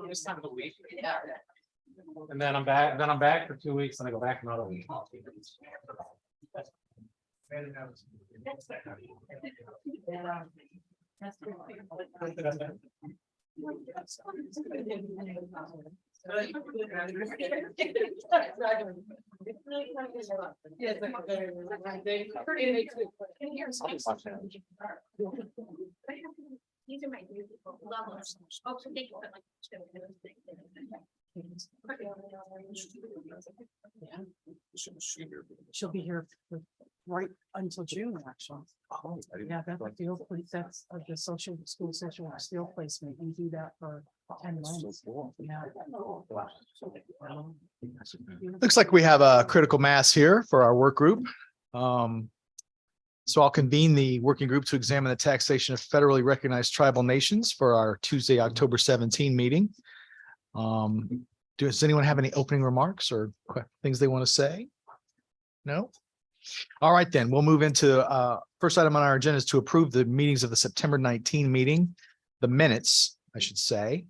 This time of the week. And then I'm back. Then I'm back for 2 weeks, and I go back another week. These are my beautiful levels. Oh, so they can put like. She'll be here right until June, actually. Oh, Yeah, that's the field, that's the social school social steel placement. We do that for 10 months. Yeah. Looks like we have a critical mass here for our work group. So I'll convene the working group to examine the taxation of federally recognized tribal nations for our Tuesday, October 17 meeting. Does anyone have any opening remarks or things they want to say? No? All right, then we'll move into first item on our agenda is to approve the meetings of the September 19 meeting, the minutes, I should say.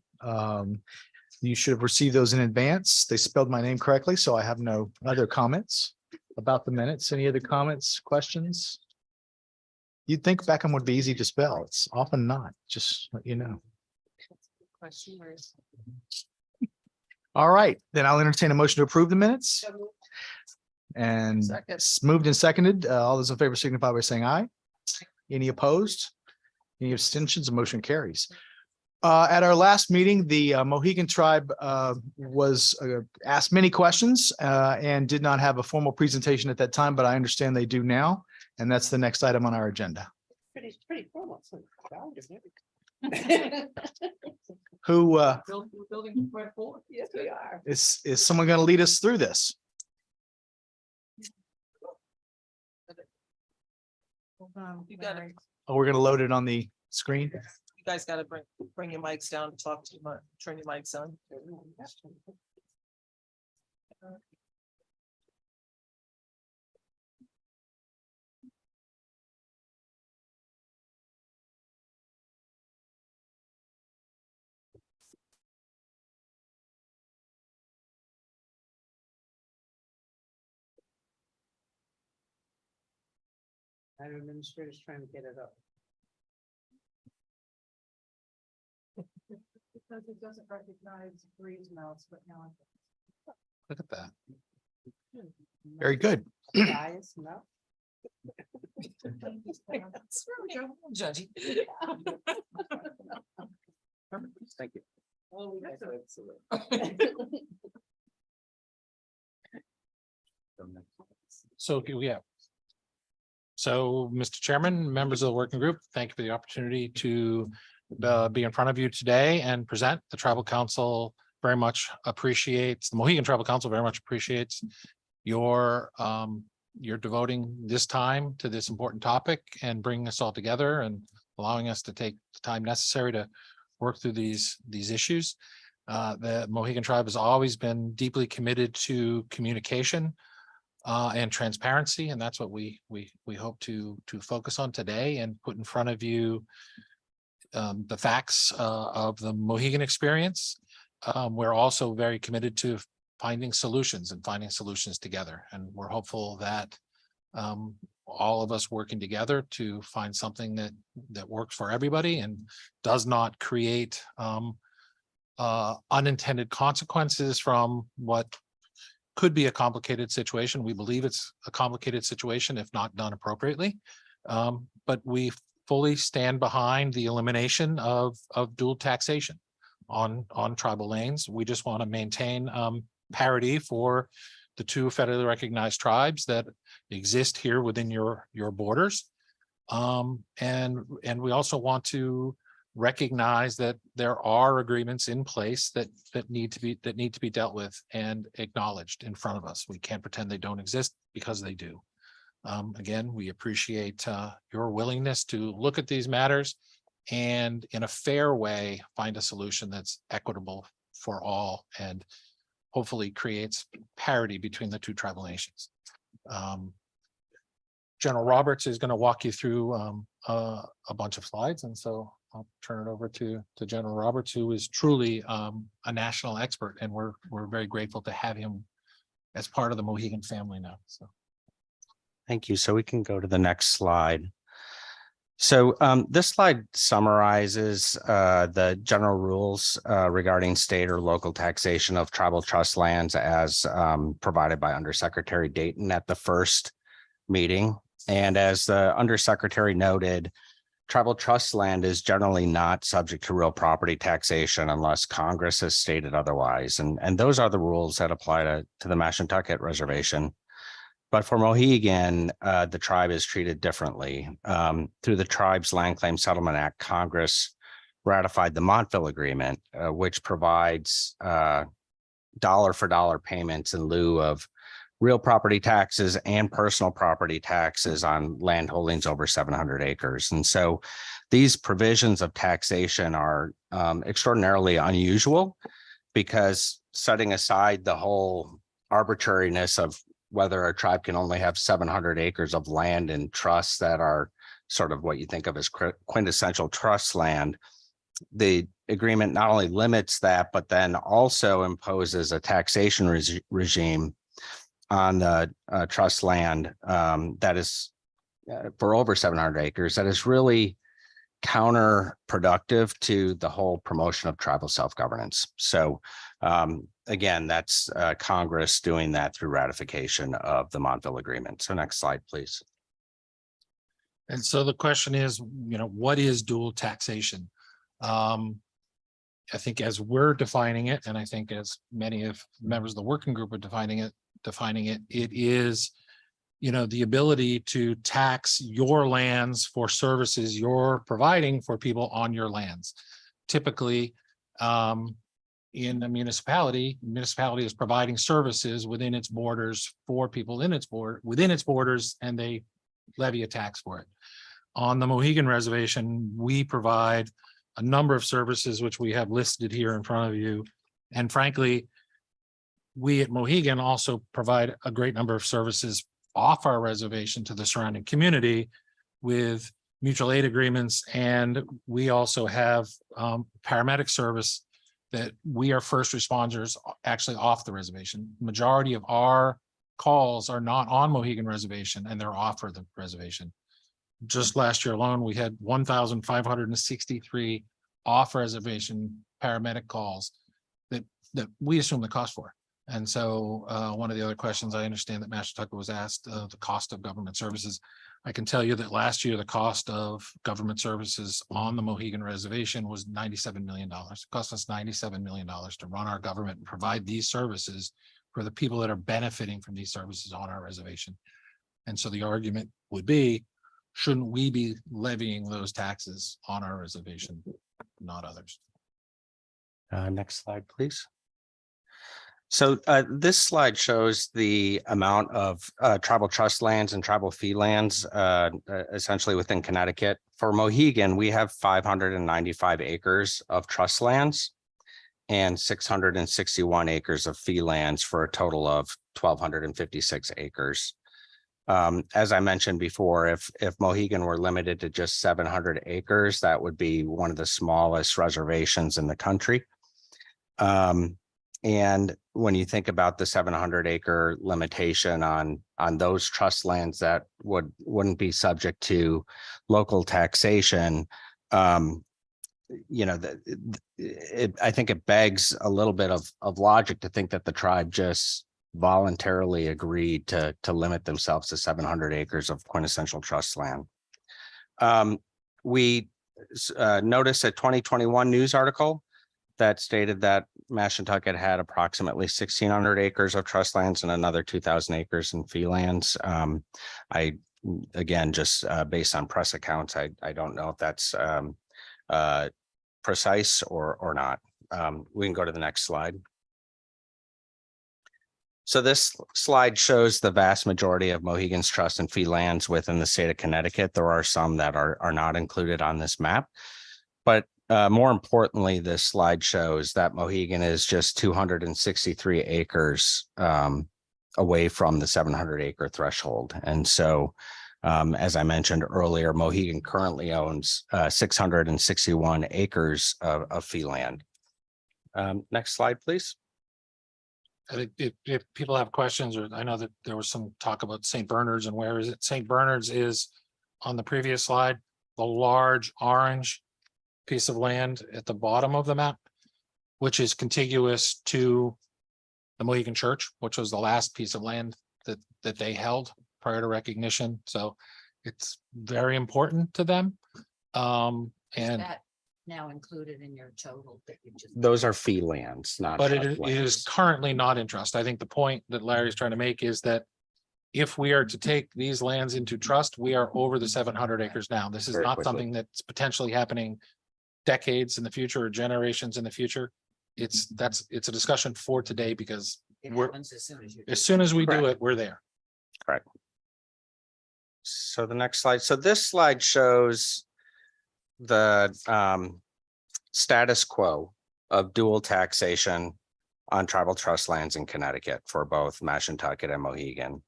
You should have received those in advance. They spelled my name correctly, so I have no other comments about the minutes. Any other comments, questions? You'd think Beckham would be easy to spell. It's often not, just let you know. All right, then I'll entertain a motion to approve the minutes. And it's moved and seconded. All those in favor signify by saying aye. Any opposed? Any abstentions? The motion carries. At our last meeting, the Mohegan tribe was asked many questions and did not have a formal presentation at that time, but I understand they do now. And that's the next item on our agenda. Pretty formal. Who Building right forward. Yes, we are. is someone going to lead us through this? You gotta, Oh, we're going to load it on the screen. you guys gotta bring your mics down, talk to my, turn your mics on. Our administrator's trying to get it up. Because it doesn't recognize Bree's mouse, but now. Look at that. Very good. Bias, no. Judgy. Thank you. So yeah. So, Mr. Chairman, members of the working group, thank you for the opportunity to be in front of you today and present. The Tribal Council very much appreciates, the Mohegan Tribal Council very much appreciates your devoting this time to this important topic and bringing us all together and allowing us to take the time necessary to work through these issues. The Mohegan tribe has always been deeply committed to communication and transparency, and that's what we hope to focus on today and put in front of you the facts of the Mohegan experience. We're also very committed to finding solutions together, and we're hopeful that all of us working together to find something that works for everybody and does not create unintended consequences from what could be a complicated situation. We believe it's a complicated situation if not done appropriately. But we fully stand behind the elimination of dual taxation on tribal lanes. We just want to maintain parity for the two federally recognized tribes that exist here within your borders. And we also want to recognize that there are agreements in place that need to be dealt with and acknowledged in front of us. We can't pretend they don't exist because they do. Again, we appreciate your willingness to look at these matters and in a fair way, find a solution that's equitable for all and hopefully creates parity between the two tribal nations. General Roberts is going to walk you through a bunch of slides, and so I'll turn it over to General Roberts, who is truly a national expert, and we're very grateful to have him as part of the Mohegan family now. So Thank you. So we can go to the next slide. So this slide summarizes the general rules regarding state or local taxation of tribal trust lands as provided by Undersecretary Dayton at the first meeting. And as the Undersecretary noted, tribal trust land is generally not subject to real property taxation unless Congress has stated otherwise. And those are the rules that apply to the Mashantucket Reservation. But for Mohegan, the tribe is treated differently. Through the Tribe's Land Claim Settlement Act, Congress ratified the Montville Agreement, which provides dollar for dollar payments in lieu of real property taxes and personal property taxes on land holdings over 700 acres. And so these provisions of taxation are extraordinarily unusual, because setting aside the whole arbitrariness of whether a tribe can only have 700 acres of land in trusts that are sort of what you think of as quintessential trust land, the agreement not only limits that, but then also imposes a taxation regime on the trust land that is for over 700 acres that is really counterproductive to the whole promotion of tribal self-governance. So again, that's Congress doing that through ratification of the Montville Agreement. So next slide, please. And so the question is, what is dual taxation? I think as we're defining it, and I think as many of members of the working group are defining it, it is, the ability to tax your lands for services you're providing for people on your lands. Typically, in a municipality is providing services within its borders for people within its borders, and they levy a tax for it. On the Mohegan Reservation, we provide a number of services which we have listed here in front of you. And frankly, we at Mohegan also provide a great number of services off our reservation to the surrounding community with mutual aid agreements. And we also have paramedic service that we are first responders actually off the reservation. Majority of our calls are not on Mohegan Reservation, and they're off of the reservation. Just last year alone, we had 1,563 off reservation paramedic calls that we assume the cost for. And so one of the other questions I understand that Mashantucket was asked, the cost of government services. I can tell you that last year, the cost of government services on the Mohegan Reservation was $97 million. It cost us $97 million to run our government and provide these services for the people that are benefiting from these services on our reservation. And so the argument would be, shouldn't we be levying those taxes on our reservation, not others? Next slide, please. So this slide shows the amount of tribal trust lands and tribal fee lands essentially within Connecticut. For Mohegan, we have 595 acres of trust lands and 661 acres of fee lands for a total of 1,256 acres. As I mentioned before, if Mohegan were limited to just 700 acres, that would be one of the smallest reservations in the country. And when you think about the 700 acre limitation on those trust lands that wouldn't be subject to local taxation, I think it begs a little bit of logic to think that the tribe just voluntarily agreed to limit themselves to 700 acres of quintessential trust land. We noticed a 2021 news article that stated that Mashantucket had approximately 1,600 acres of trust lands and another 2,000 acres in fee lands. Again, just based on press accounts, I don't know if that's precise or not. We can go to the next slide. So this slide shows the vast majority of Mohegan's trust and fee lands within the state of Connecticut. There are some that are not included on this map, but more importantly, this slide shows that Mohegan is just 263 acres away from the 700 acre threshold. And so As I mentioned earlier, Mohegan currently owns 661 acres of fee land. Next slide, please. I think if people have questions, or I know that there was some talk about St. Bernard's and where is it? St. Bernard's is on the previous slide, the large orange piece of land at the bottom of the map, which is contiguous to the Mohegan Church, which was the last piece of land that they held prior to recognition. So it's very important to them. Is And that now included in your total that you just? Those are fee lands, not. but trust it is lands. currently not in trust. I think the point that Larry's trying to make is that if we are to take these lands into trust, we are over the 700 acres now. This is Very not quickly. something that's potentially happening decades in the future or generations in the future. It's a discussion for today because It we're, happens as soon as you. as soon as we do Correct. it, we're there. So the next slide. So this slide shows the status quo of dual taxation on tribal trust lands in Connecticut for both Mashantucket and Mohegan.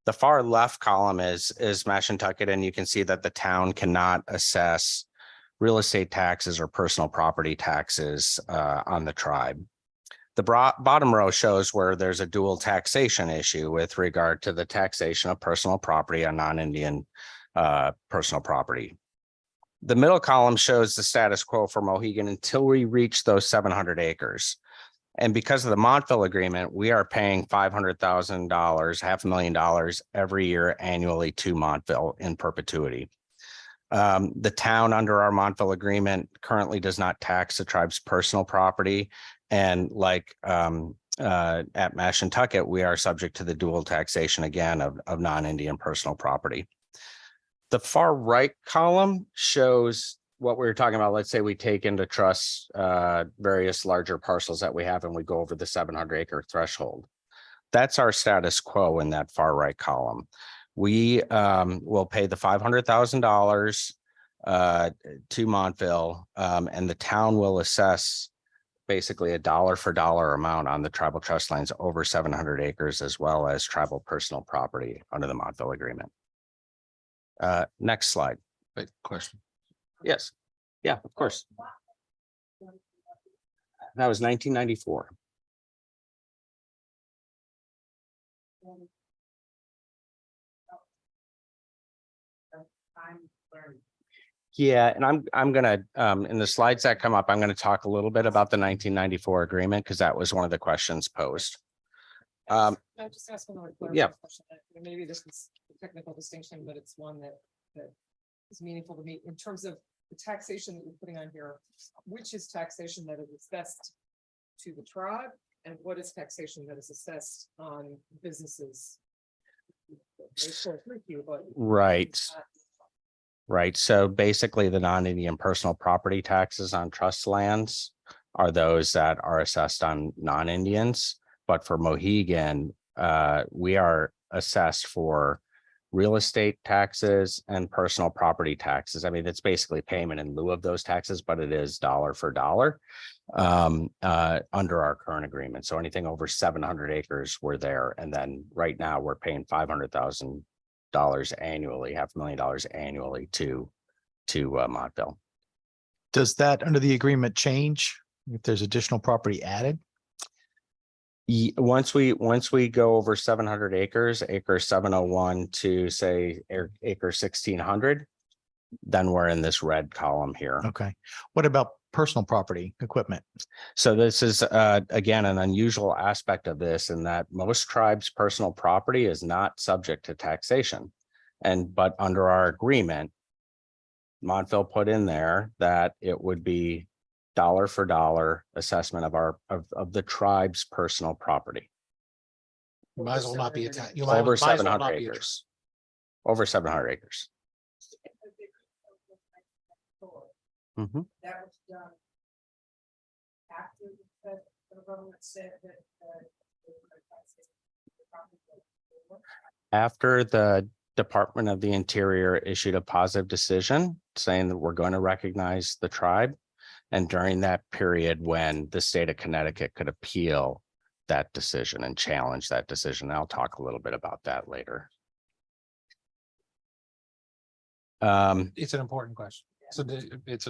The far left column is Mashantucket, and you can see that the town cannot assess real estate taxes or personal property taxes on the tribe. The bottom row shows where there's a dual taxation issue with regard to the taxation of personal property on non-Indian personal property. The middle column shows the status quo for Mohegan until we reach those 700 acres. And because of the Montville agreement, we are paying $500,000, $500,000 every year annually to Montville in perpetuity. The town under our Montville agreement currently does not tax the tribe's personal property. And like at Mashantucket, we are subject to the dual taxation again of non-Indian personal property. The far right column shows what we were talking about. Let's say we take into trust various larger parcels that we have and we go over the 700 acre threshold. That's our status quo in that far right column. We will pay the $500,000 to Montville, and the town will assess basically a dollar for dollar amount on the tribal trust lands over 700 acres, as well as tribal personal property under the Montville agreement. Next slide. Wait, question. Yes. Yeah, of course. That was 1994. Yeah, and I'm gonna in the slides that come up, I'm gonna talk a little bit about the 1994 agreement because that was one of the questions posed. I just ask another Yeah. question. Maybe this is a technical distinction, but it's one that is meaningful to me in terms of the taxation that you're putting on here. Which is taxation that is assessed to the tribe, and what is taxation that is assessed on businesses? Right. Right. So basically, the non-Indian personal property taxes on trust lands are those that are assessed on non-Indians. But for Mohegan, we are assessed for real estate taxes and personal property taxes. I mean, it's basically payment in lieu of those taxes, but it is dollar for dollar under our current agreement. So anything over 700 acres, we're there. And then right now we're paying $500,000 annually, $500,000 annually to Montville. Does that under the agreement change if there's additional property added? Once we go over 700 acres, acre 701 to say acre 1600, then we're in this red column here. Okay. What about personal property equipment? So this is again an unusual aspect of this in that most tribes' personal property is not subject to taxation. But under our agreement, Montville put in there that it would be dollar for dollar assessment of the tribe's personal property. You might as well not be Over 700 acres. Over 700 acres. Mhm. That was done after the government said that. After the Department of the Interior issued a positive decision saying that we're going to recognize the tribe. And during that period when the state of Connecticut could appeal that decision and challenge that decision. I'll talk a little bit about that later. It's an important question. So it's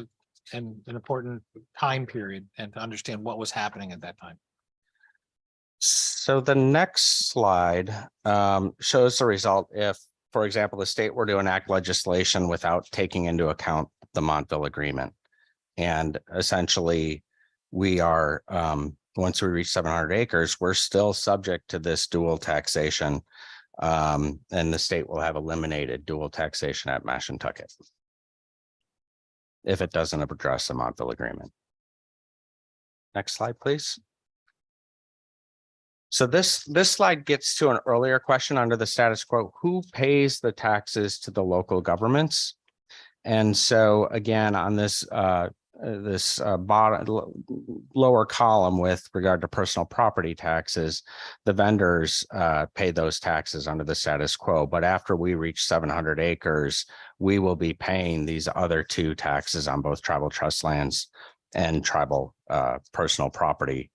an important time period and to understand what was happening at that time. So the next slide shows the result if, for example, the state were to enact legislation without taking into account the Montville Agreement. And essentially, we are, once we reach 700 acres, we're still subject to this dual taxation. And the state will have eliminated dual taxation at Mashantucket if it doesn't address the Montville Agreement. Next slide, please. So this slide gets to an earlier question under the status quo. Who pays the taxes to the local governments? And so again, on this bottom lower column with regard to personal property taxes, the vendors pay those taxes under the status quo. But after we reach 700 acres, we will be paying these other two taxes on both tribal trust lands and tribal personal property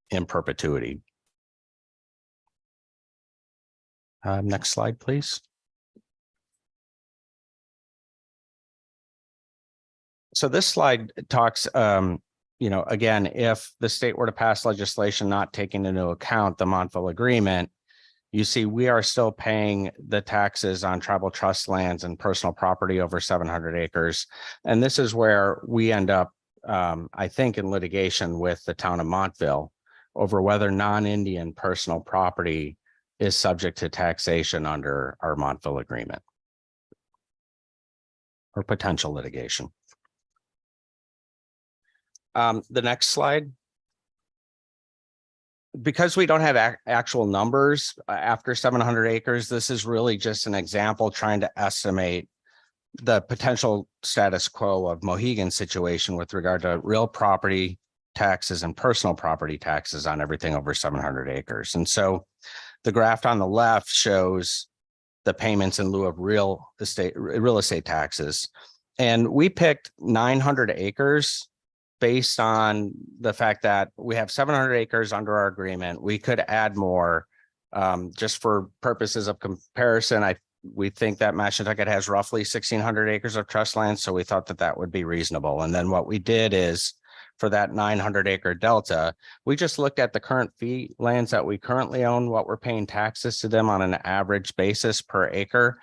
in perpetuity. Next slide, please. So this slide talks, again, if the state were to pass legislation not taking into account the Montville Agreement, you see we are still paying the taxes on tribal trust lands and personal property over 700 acres. And this is where we end up, I think, in litigation with the town of Montville over whether non-Indian personal property is subject to taxation under our Montville Agreement or potential litigation. The next slide. Because we don't have actual numbers after 700 acres, this is really just an example trying to estimate the potential status quo of Mohegan's situation with regard to real property taxes and personal property taxes on everything over 700 acres. And so the graph on the left shows the payments in lieu of real estate taxes. And we picked 900 acres based on the fact that we have 700 acres under our agreement. We could add more just for purposes of comparison. We think that Mashantucket has roughly 1,600 acres of trust land. So we thought that that would be reasonable. And then what we did is for that 900 acre delta, we just looked at the current fee lands that we currently own, what we're paying taxes to them on an average basis per acre,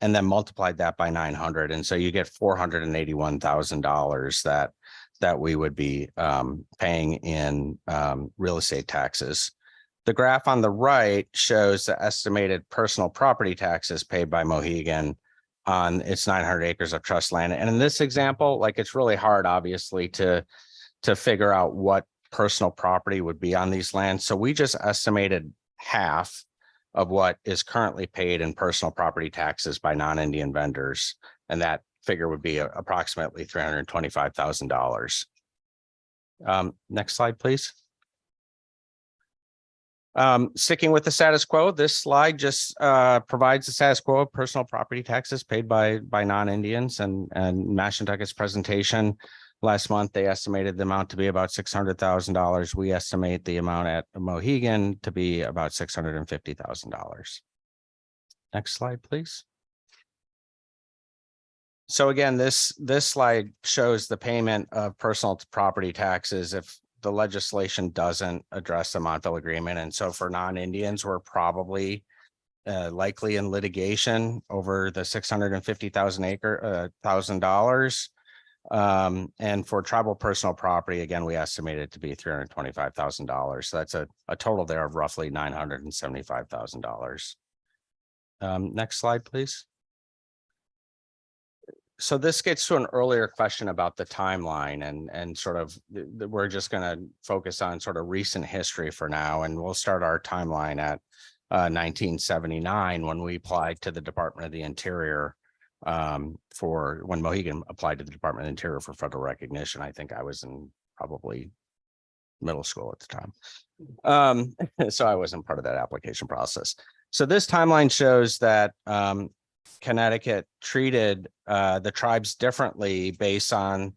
and then multiplied that by 900. And so you get $481,000 that we would be paying in real estate taxes. The graph on the right shows the estimated personal property taxes paid by Mohegan on its 900 acres of trust land. And in this example, like it's really hard, obviously, to figure out what personal property would be on these lands. So we just estimated half of what is currently paid in personal property taxes by non-Indian vendors. And that figure would be approximately $325,000. Next slide, please. Sticking with the status quo, this slide just provides the status quo of personal property taxes paid by non-Indians, and Mashantucket's presentation last month, they estimated the amount to be about $600,000. We estimate the amount at Mohegan to be about $650,000. Next slide, please. So again, this slide shows the payment of personal property taxes if the legislation doesn't address the Montville Agreement. And so for non-Indians, we're probably likely in litigation over the $650,000. And for tribal personal property, again, we estimate it to be $325,000. So that's a total there of roughly $975,000. Next slide, please. So this gets to an earlier question about the timeline and sort of we're just going to focus on sort of recent history for now. And we'll start our timeline at 1979 when we applied to the Department of the Interior for when Mohegan applied to the Department of the Interior for federal recognition. I think I was in probably middle school at the time. So I wasn't part of that application process. So this timeline shows that Connecticut treated the tribes differently based on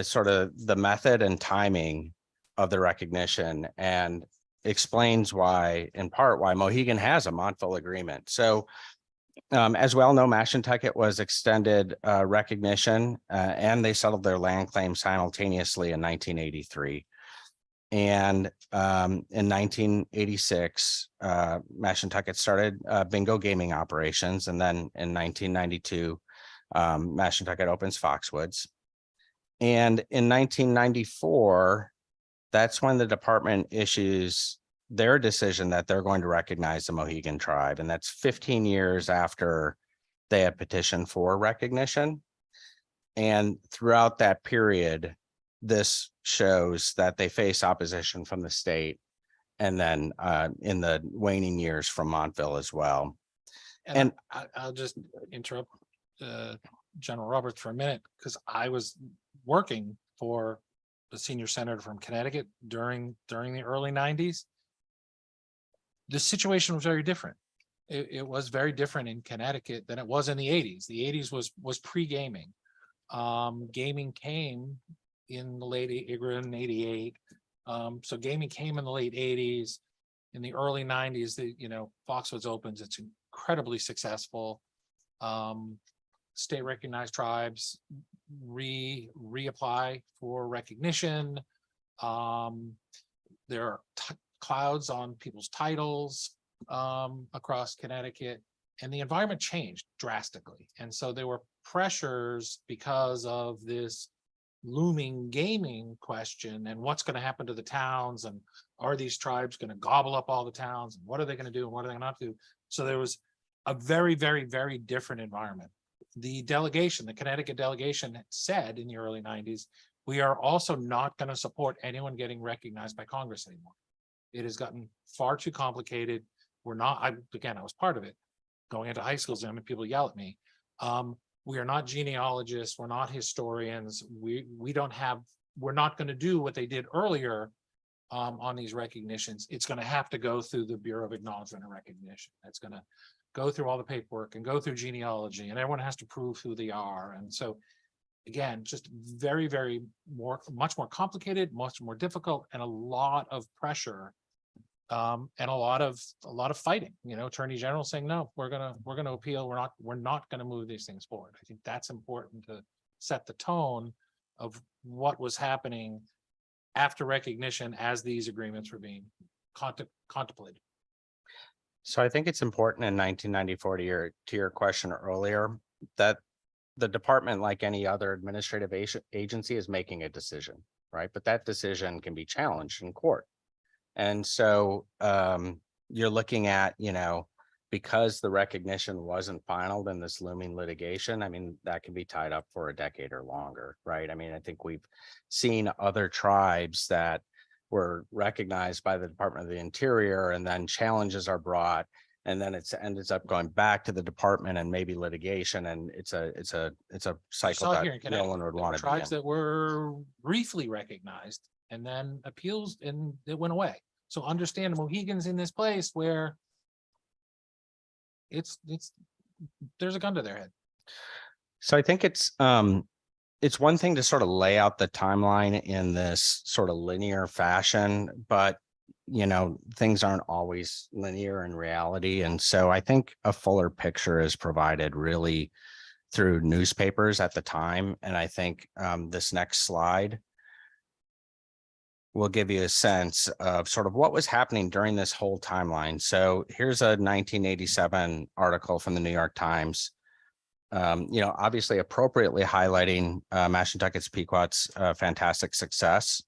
sort of the method and timing of the recognition, and explains why, in part, why Mohegan has a Montville Agreement. So As we all know, Mashantucket was extended recognition and they settled their land claim simultaneously in 1983. And in 1986, Mashantucket started bingo gaming operations. And then in 1992, Mashantucket opens Foxwoods. And in 1994, that's when the department issues their decision that they're going to recognize the Mohegan tribe. And that's 15 years after they had petitioned for recognition. And throughout that period, this shows that they face opposition from the state. And then in the waning years from Montville as well. And I'll just interrupt General Roberts for a minute, because I was working for the senior senator from Connecticut during the early 90s. The situation was very different. It was very different in Connecticut than it was in the 80s. The 80s was pre-gaming. Gaming came in the late in 88. So gaming came in the late 80s. In the early 90s, Foxwoods opens, it's incredibly successful. State recognized tribes reapply for recognition. There are clouds on people's titles across Connecticut, and the environment changed drastically. And so there were pressures because of this looming gaming question and what's going to happen to the towns, and are these tribes going to gobble up all the towns, and what are they going to do and what are they not do? So there was a very, very, very different environment. The Connecticut delegation said in the early 90s, we are also not going to support anyone getting recognized by Congress anymore. It has gotten far too complicated. We're not, I was part of it. Going into high schools, and people yell at me. We are not genealogists. We're not historians. We're not going to do what they did earlier on these recognitions. It's going to have to go through the Bureau of Acknowledgement and Recognition. It's going to go through all the paperwork and go through genealogy, and everyone has to prove who they are. And so, again, just very, very much more complicated, much more difficult, and a lot of pressure, and a lot of fighting. Attorney General saying, no, we're gonna appeal. We're not gonna move these things forward. I think that's important to set the tone of what was happening after recognition as these agreements were being contemplated. So I think it's important in 1994 to your question earlier that the department, like any other administrative agency, is making a decision, right? But that decision can be challenged in court. And so you're looking at, because the recognition wasn't final in this looming litigation, I mean, that can be tied up for a decade or longer, right? I mean, I think we've seen other tribes that were recognized by the Department of the Interior, and then challenges are brought, and then it ends up going back to the department and maybe litigation, and it's a cycle that no one would want to be in. Tribes that were briefly recognized and then appeals, and it went away. So understand the Mohegans in this place where there's a gun to their head. So I think it's one thing to sort of lay out the timeline in this sort of linear fashion, but things aren't always linear in reality. And so I think a fuller picture is provided really through newspapers at the time. And I think this next slide will give you a sense of sort of what was happening during this whole timeline. So here's a 1987 article from the New York Times, obviously appropriately highlighting Mashantucket's Pequot's fantastic success.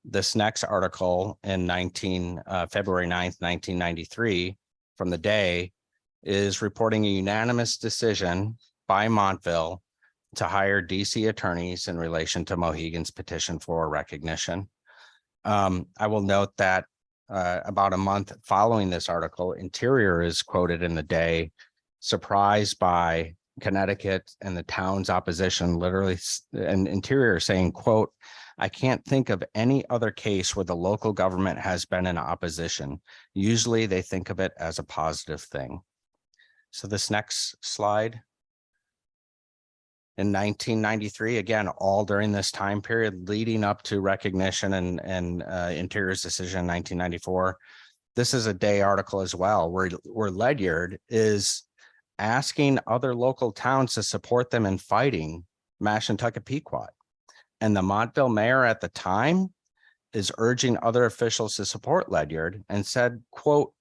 This next article in February 9th, 1993 from the Day is reporting a unanimous decision by Montville to hire DC attorneys in relation to Mohegan's petition for recognition. I will note that about a month following this article, Interior is quoted in the Day, surprised by Connecticut and the town's opposition, literally, and Interior saying, quote, "I can't think of any other case where the local government has been in opposition. Usually they think of it as a positive thing." So this next slide. In 1993, again, all during this time period leading up to recognition and Interior's decision in 1994, this is a day article as well, where Ledyard is asking other local towns to support them in fighting Mashantucket Pequot. And the Montville mayor at the time is urging other officials to support Ledyard and said, quote,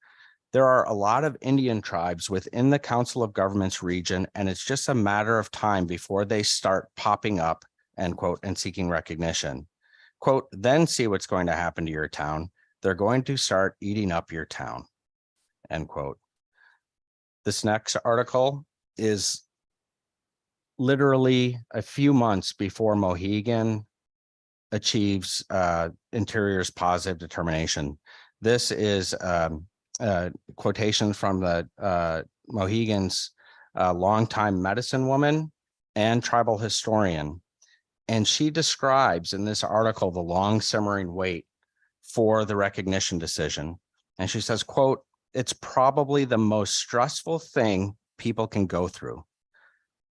there are a lot of Indian tribes within the Council of Governments region, and it's just a matter of time before they start popping up, end quote, and seeking recognition. Quote, then see what's going to happen to your town. They're going to start eating up your town, end quote. This next article is literally a few months before Mohegan achieves Interior's positive determination. This is quotation from the Mohegan's longtime medicine woman and tribal historian. And she describes in this article the long simmering wait for the recognition decision. And she says, quote, it's probably the most stressful thing people can go through.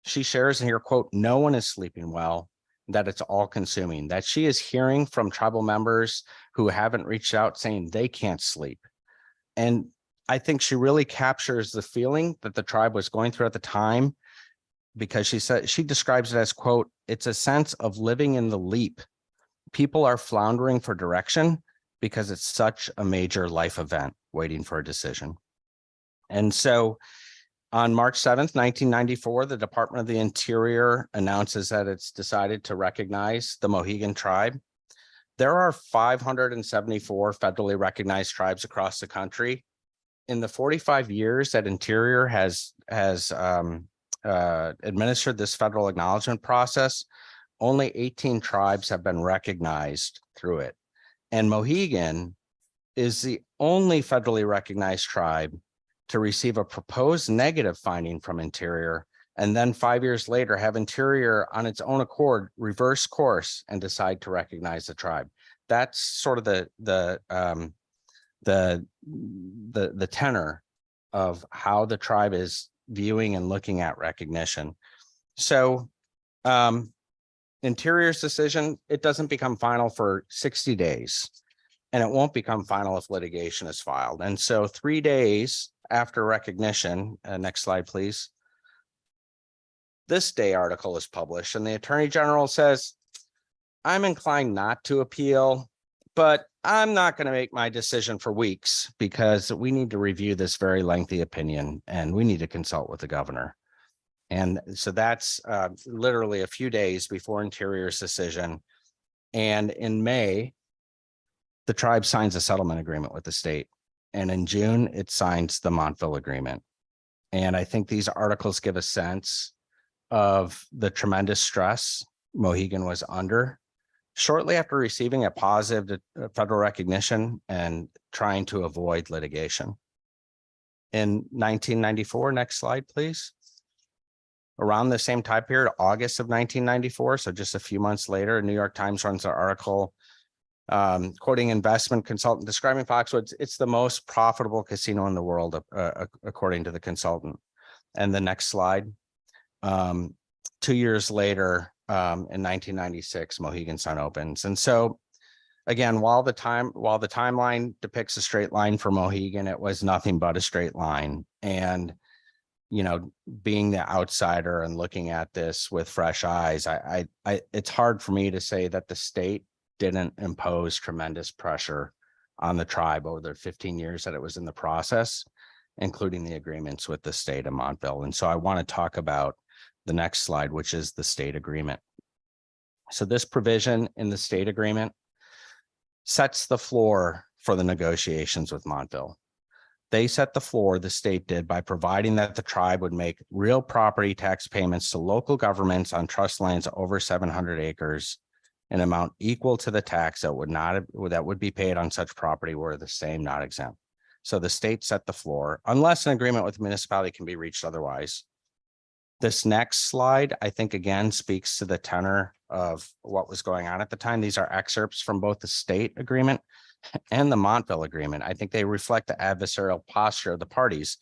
She shares in here, quote, no one is sleeping well, that it's all consuming, that she is hearing from tribal members who haven't reached out saying they can't sleep. And I think she really captures the feeling that the tribe was going through at the time, because she describes it as, quote, it's a sense of living in the leap. People are floundering for direction because it's such a major life event waiting for a decision. And so on March 7th, 1994, the Department of the Interior announces that it's decided to recognize the Mohegan tribe. There are 574 federally recognized tribes across the country. In the 45 years that Interior has administered this federal acknowledgement process, only 18 tribes have been recognized through it. And Mohegan is the only federally recognized tribe to receive a proposed negative finding from Interior, and then 5 years later have Interior on its own accord reverse course and decide to recognize the tribe. That's sort of the tenor of how the tribe is viewing and looking at recognition. So Interior's decision, it doesn't become final for 60 days, and it won't become final if litigation is filed. And so 3 days after recognition, next slide, please. This day article is published, and the Attorney General says, I'm inclined not to appeal, but I'm not going to make my decision for weeks because we need to review this very lengthy opinion and we need to consult with the governor. And so that's literally a few days before Interior's decision. And in May, the tribe signs a settlement agreement with the state. And in June, it signs the Montville agreement. And I think these articles give a sense of the tremendous stress Mohegan was under shortly after receiving a positive federal recognition and trying to avoid litigation. In 1994, next slide, please. Around the same time period, August of 1994, so just a few months later, New York Times runs an article quoting investment consultant describing Foxwoods. It's the most profitable casino in the world, according to the consultant. And the next slide. 2 years later, in 1996, Mohegan Sun opens. And so again, while the timeline depicts a straight line for Mohegan, it was nothing but a straight line. And you know, being the outsider and looking at this with fresh eyes, it's hard for me to say that the state didn't impose tremendous pressure on the tribe over the 15 years that it was in the process, including the agreements with the state of Montville. And so I want to talk about the next slide, which is the state agreement. So this provision in the state agreement sets the floor for the negotiations with Montville. They set the floor, the state did, by providing that the tribe would make real property tax payments to local governments on trust lands over 700 acres, an amount equal to the tax that would be paid on such property were the same, not exempt. So the state set the floor, unless an agreement with the municipality can be reached otherwise. This next slide, I think, again, speaks to the tenor of what was going on at the time. These are excerpts from both the state agreement and the Montville agreement. I think they reflect the adversarial posture of the parties.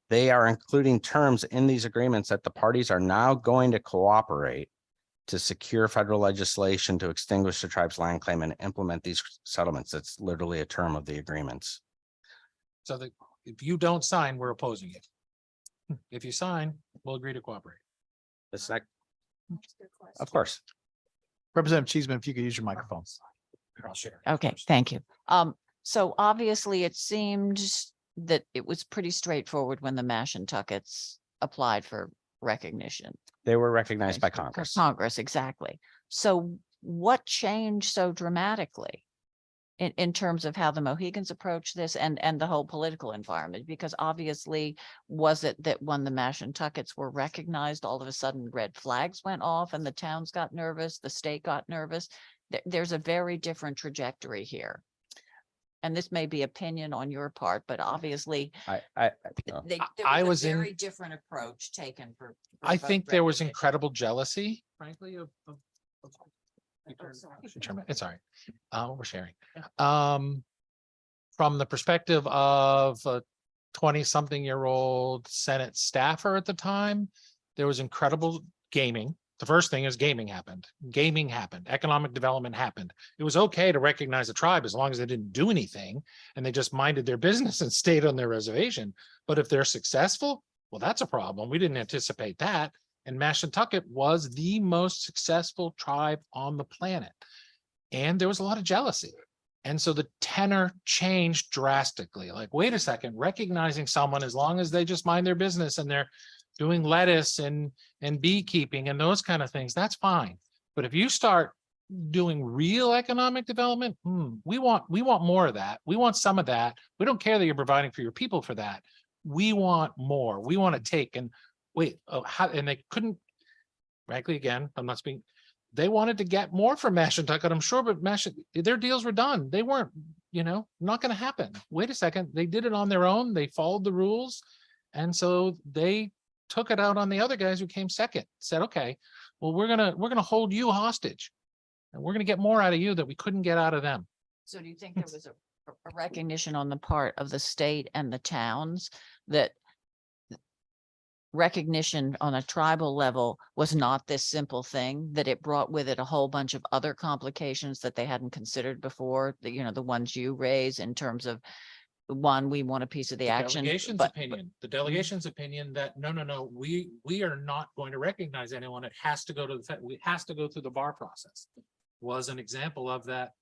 They are including terms in these agreements that the parties are now going to cooperate to secure federal legislation to extinguish the tribe's land claim and implement these settlements. That's literally a term of the agreements. So that if you don't sign, we're opposing it. If you sign, we'll agree to cooperate. This next, of course. Representative Cheeseman, if you could use your microphone. I'll share. Okay, thank you. So obviously it seemed that it was pretty straightforward when the Mashantuckets applied for recognition. They were recognized by For Congress. Congress, exactly. So what changed so dramatically in terms of how the Mohegans approach this and the whole political environment? Because obviously, was it that when the Mashantuckets were recognized, all of a sudden red flags went off and the towns got nervous, the state got nervous? There's a very different trajectory here. And this may be opinion on your part, but obviously I I there was a in- very different approach taken for. I vote think there was recognition. incredible jealousy, frankly, of. Chairman, it's all right. We're sharing. From the perspective of a 20-something-year-old Senate staffer at the time, there was incredible gaming. The first thing is gaming happened. Gaming happened. Economic development happened. It was okay to recognize a tribe as long as they didn't do anything and they just minded their business and stayed on their reservation. But if they're successful, well, that's a problem. We didn't anticipate that. And Mashantucket was the most successful tribe on the planet. And there was a lot of jealousy. And so the tenor changed drastically. Like, wait a second, recognizing someone as long as they just mind their business and they're doing lettuce and beekeeping and those kind of things, that's fine. But if you start doing real economic development, we want more of that. We want some of that. We don't care that you're providing for your people for that. We want more. We want to take and wait, and they couldn't, frankly, again, I'm not speaking, they wanted to get more from Mashantucket, I'm sure, but their deals were done. They weren't, not going to happen. Wait a second. They did it on their own. They followed the rules. And so they took it out on the other guys who came second, said, okay, well, we're going to hold you hostage and we're going to get more out of you that we couldn't get out of them. So do you think there was a recognition on the part of the state and the towns that recognition on a tribal level was not this simple thing, that it brought with it a whole bunch of other complications that they hadn't considered before, the ones you raise in terms of one, we want a piece of the action. The delegation's opinion that no, we are not going to recognize anyone. It has to go to it has to go through the bar process. Was an example of that.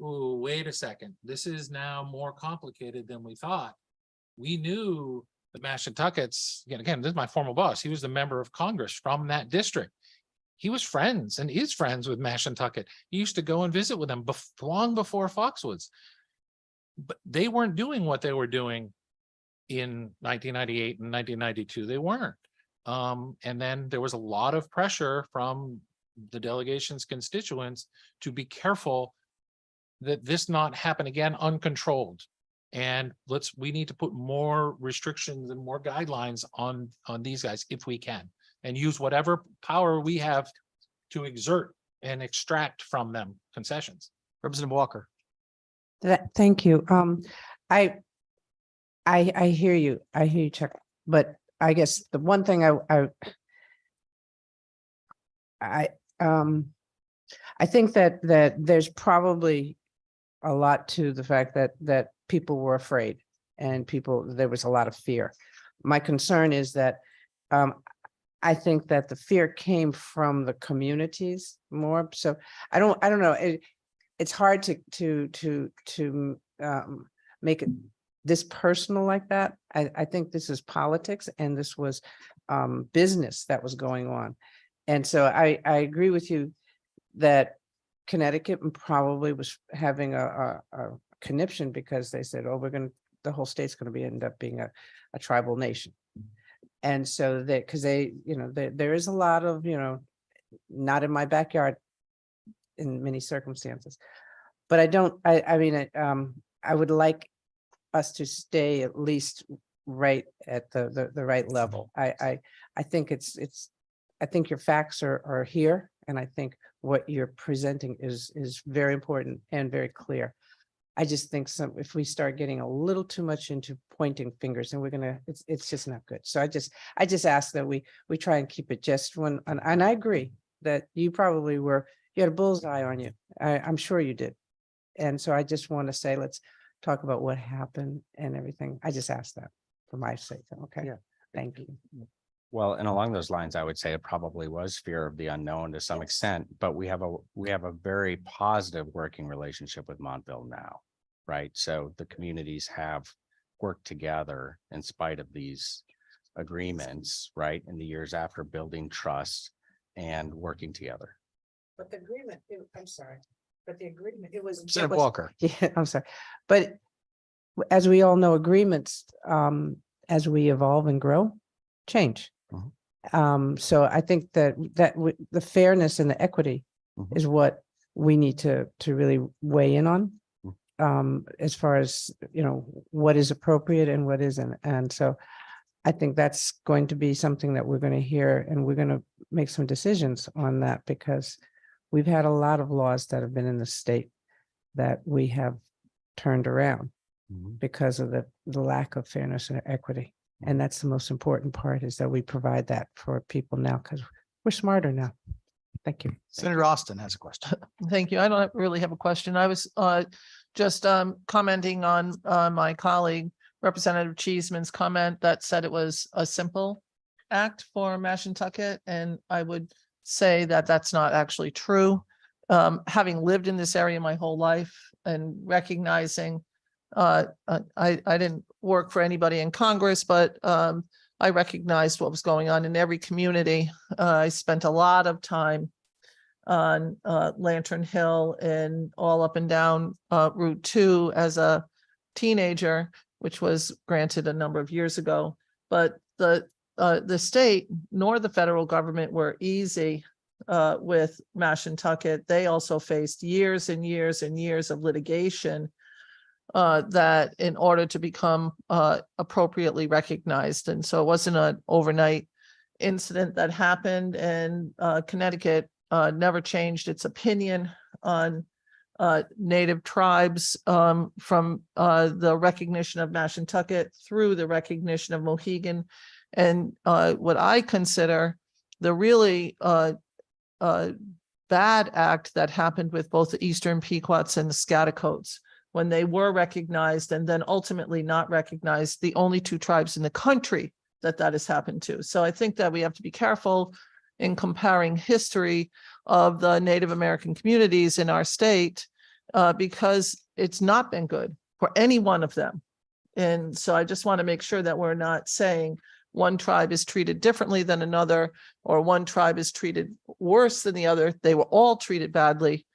Oh, wait a second. This is now more complicated than we thought. We knew the Mashantuckets, again, this is my former boss. He was the member of Congress from that district. He was friends and is friends with Mashantucket. He used to go and visit with them long before Foxwoods. But they weren't doing what they were doing in 1998 and 1992. They weren't. And then there was a lot of pressure from the delegation's constituents to be careful that this not happen again uncontrolled. And we need to put more restrictions and more guidelines on these guys if we can, and use whatever power we have to exert and extract from them concessions. Representative Walker. Thank you. I hear you. I hear you, Chuck. But I guess the one thing I think that there's probably a lot to the fact that people were afraid and there was a lot of fear. My concern is that I think that the fear came from the communities more. So I don't know. It's hard to make it this personal like that. I think this is politics and this was business that was going on. And so I agree with you that Connecticut probably was having a conniption because they said, oh, the whole state's going to end up being a tribal nation. And so because there is a lot of, not in my backyard in many circumstances, but I would like us to stay at least right at the right level. I think I think your facts are here, and I think what you're presenting is very important and very clear. I just think if we start getting a little too much into pointing fingers, and it's just not good. So I just ask that we try and keep it just one. And I agree that you probably you had a bullseye on you. I'm sure you did. And so I just want to say, let's talk about what happened and everything. I just asked that for my sake. Okay. Yeah. Thank you. Well, and along those lines, I would say it probably was fear of the unknown to some extent, but we have a very positive working relationship with Montville now, right? So the communities have worked together in spite of these agreements, right? In the years after, building trust and working together. But the agreement, I'm sorry, but the agreement, it was. Representative Walker. Yeah, I'm sorry. But as we all know, agreements, as we evolve and grow, change. So I think that the fairness and the equity Mhm. is what we need to really weigh in on. As far as, what is appropriate and what isn't. And so I think that's going to be something that we're going to hear, and we're going to make some decisions on that, because we've had a lot of laws that have been in the state that we have turned around Mhm. because of the lack of fairness and equity. And that's the most important part, is that we provide that for people now, because we're smarter now. Thank you. Senator Austin has a question. Thank you. I don't really have a question. I was just commenting on my colleague Representative Cheeseman's comment that said it was a simple act for Mashantucket, and I would say that that's not actually true. Having lived in this area my whole life and recognizing I didn't work for anybody in Congress, but I recognized what was going on in every community. I spent a lot of time on Lantern Hill and all up and down Route 2 as a teenager, which was granted a number of years ago. But the state nor the federal government were easy with Mashantucket. They also faced years and years and years of litigation that in order to become appropriately recognized. And so it wasn't an overnight incident that happened, and Connecticut never changed its opinion on Native tribes from the recognition of Mashantucket through the recognition of Mohegan. And what I consider the really bad act that happened with both the Eastern Pequots and the Schaghticoats, when they were recognized and then ultimately not recognized, the only two tribes in the country that has happened to. So I think that we have to be careful in comparing history of the Native American communities in our state because it's not been good for any one of them. And so I just want to make sure that we're not saying one tribe is treated differently than another, or one tribe is treated worse than the other. They were all treated badly.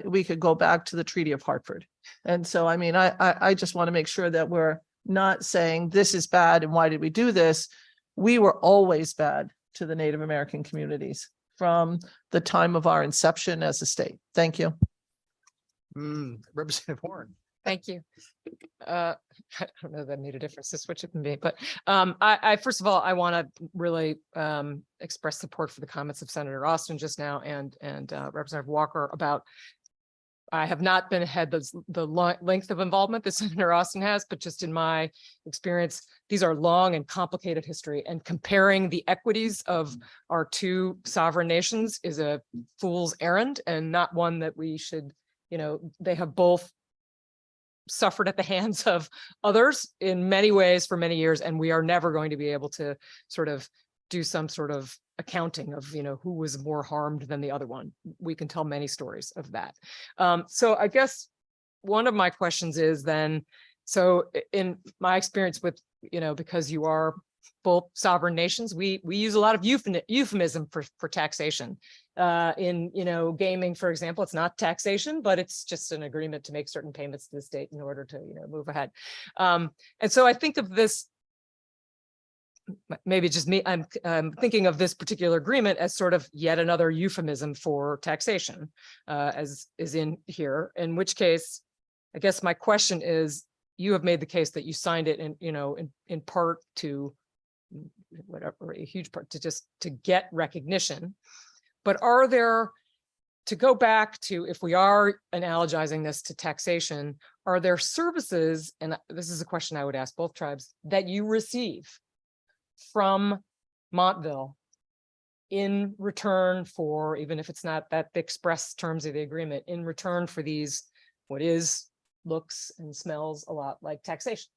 We could go back to the Treaty of Hartford. And so, I mean, I just want to make sure that we're not saying this is bad and why did we do this? We were always bad to the Native American communities from the time of our inception as a state. Thank you. Representative Warren. Thank you. I don't know if that made a difference to switch it from me, but I first of all, I want to really express support for the comments of Senator Austin just now and Representative Walker about I have not had the length of involvement that Senator Austin has, but just in my experience, these are long and complicated history, and comparing the equities of our two sovereign nations is a fool's errand and not one that we should, they have both suffered at the hands of others in many ways for many years, and we are never going to be able to sort of do some sort of accounting of who was more harmed than the other one. We can tell many stories of that. So I guess one of my questions is then, so in my experience with because you are both sovereign nations, we use a lot of euphemism for taxation. In gaming, for example, it's not taxation, but it's just an agreement to make certain payments to the state in order to move ahead. And so I think of this, maybe just me, I'm thinking of this particular agreement as sort of yet another euphemism for taxation, as is in here, in which case, I guess my question is, you have made the case that you signed it in part to whatever, a huge part to get recognition. But are there, to go back to, if we are analogizing this to taxation, are there services, and this is a question I would ask both tribes, that you receive from Montville in return for, even if it's not that the express terms of the agreement, in return for these, what is looks and smells a lot like taxation.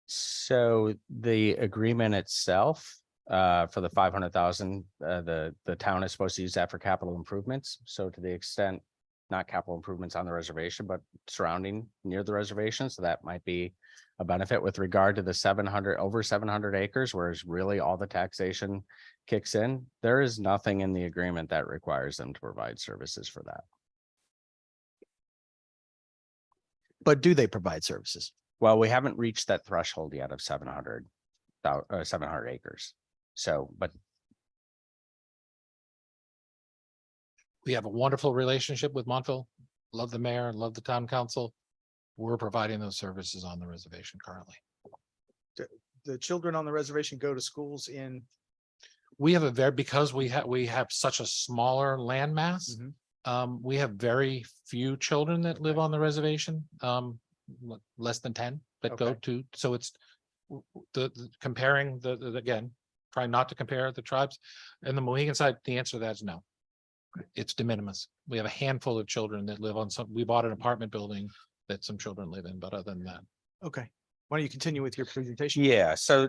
So the agreement itself, for the 500,000, the town is supposed to use that for capital improvements. So to the extent, not capital improvements on the reservation, but surrounding near the reservation. So that might be a benefit with regard to the over 700 acres, whereas really all the taxation kicks in. There is nothing in the agreement that requires them to provide services for that. But do they provide services? Well, we haven't reached that threshold yet of 700 acres. So, but We have a wonderful relationship with Montville. Love the mayor, love the town council. We're providing those services on the reservation currently. The children on the reservation go to schools in, We have because we have such a smaller land mass. We have very few children that live on the reservation, less than 10 that go Okay. to, so it's comparing again, trying not to compare the tribes. And the Mohegan side, the answer to that is no. It's de minimis. We have a handful of children that live on we bought an apartment building that some children live in, but other than that. okay. Why don't you continue with your presentation? yeah, so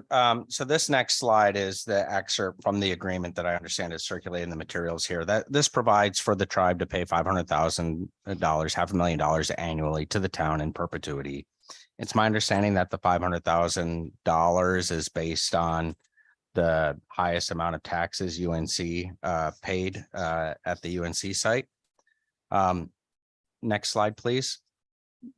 this next slide is the excerpt from the agreement that I understand is circulated in the materials here. That this provides for the tribe to pay $500,000, $500,000 annually to the town in perpetuity. It's my understanding that the $500,000 is based on the highest amount of taxes UNC paid at the UNC site. Next slide, please.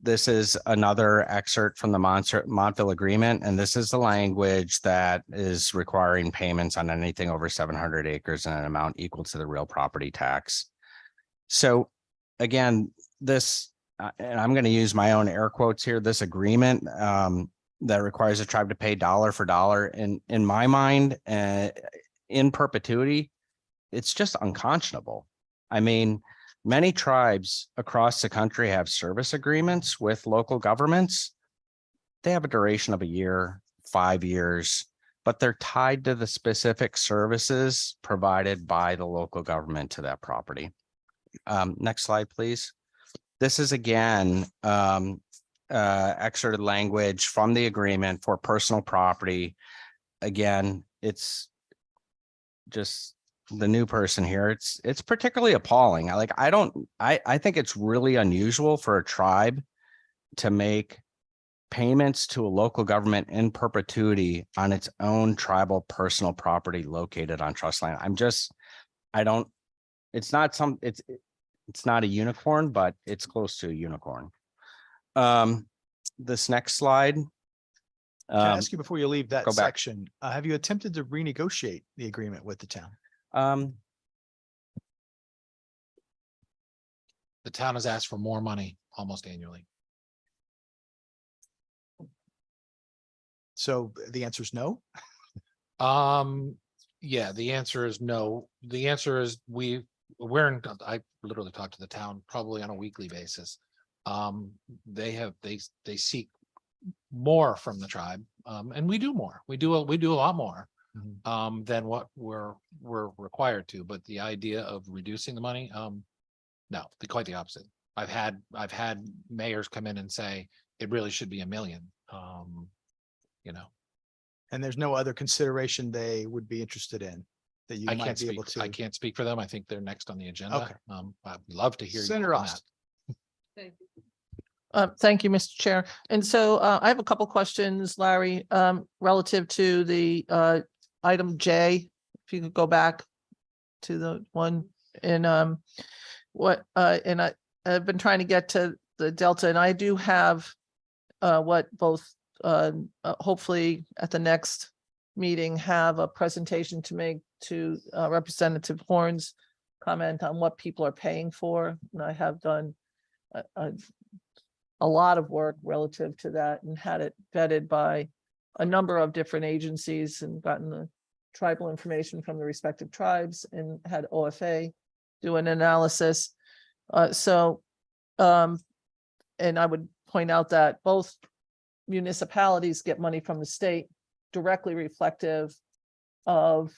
This is another excerpt from the Montville agreement, and this is the language that is requiring payments on anything over 700 acres in an amount equal to the real property tax. So again, this, and I'm going to use my own air quotes here, this agreement that requires a tribe to pay dollar for dollar, in my mind, in perpetuity, it's just unconscionable. I mean, many tribes across the country have service agreements with local governments. They have a duration of a year, 5 years, but they're tied to the specific services provided by the local government to that property. Next slide, please. This is again, excerpted language from the agreement for personal property. Again, it's just the new person here. It's particularly appalling. I think it's really unusual for a tribe to make payments to a local government in perpetuity on its own tribal personal property located on trust land. It's not a unicorn, but it's close to a unicorn. This next slide. Can I ask you before you leave that go back. section, have you attempted to renegotiate the agreement with the town? The town has asked for more money almost annually. So the answer is no. Yeah, the answer is no. The answer is I literally talk to the town probably on a weekly basis. They seek more from the tribe, and we do more. We do a lot more than what we're required to. But the idea of reducing the money, no, quite the opposite. I've had mayors come in and say it really should be $1 million. And there's no other consideration they would be interested in that you I might can't be speak. able to. I can't speak for them. I think they're next on the agenda. Okay. I'd love to hear you Senator on that. Austin. Thank you, Mr. Chair. And so I have a couple questions, Larry, relative to the item J. If you could go back to the one and I've been trying to get to the Delta, and I do have what both hopefully at the next meeting have a presentation to make to Representative Horn's comment on what people are paying for. And I have done a lot of work relative to that and had it vetted by a number of different agencies and gotten the tribal information from the respective tribes and had OFA do an analysis. And I would point out that both municipalities get money from the state directly reflective of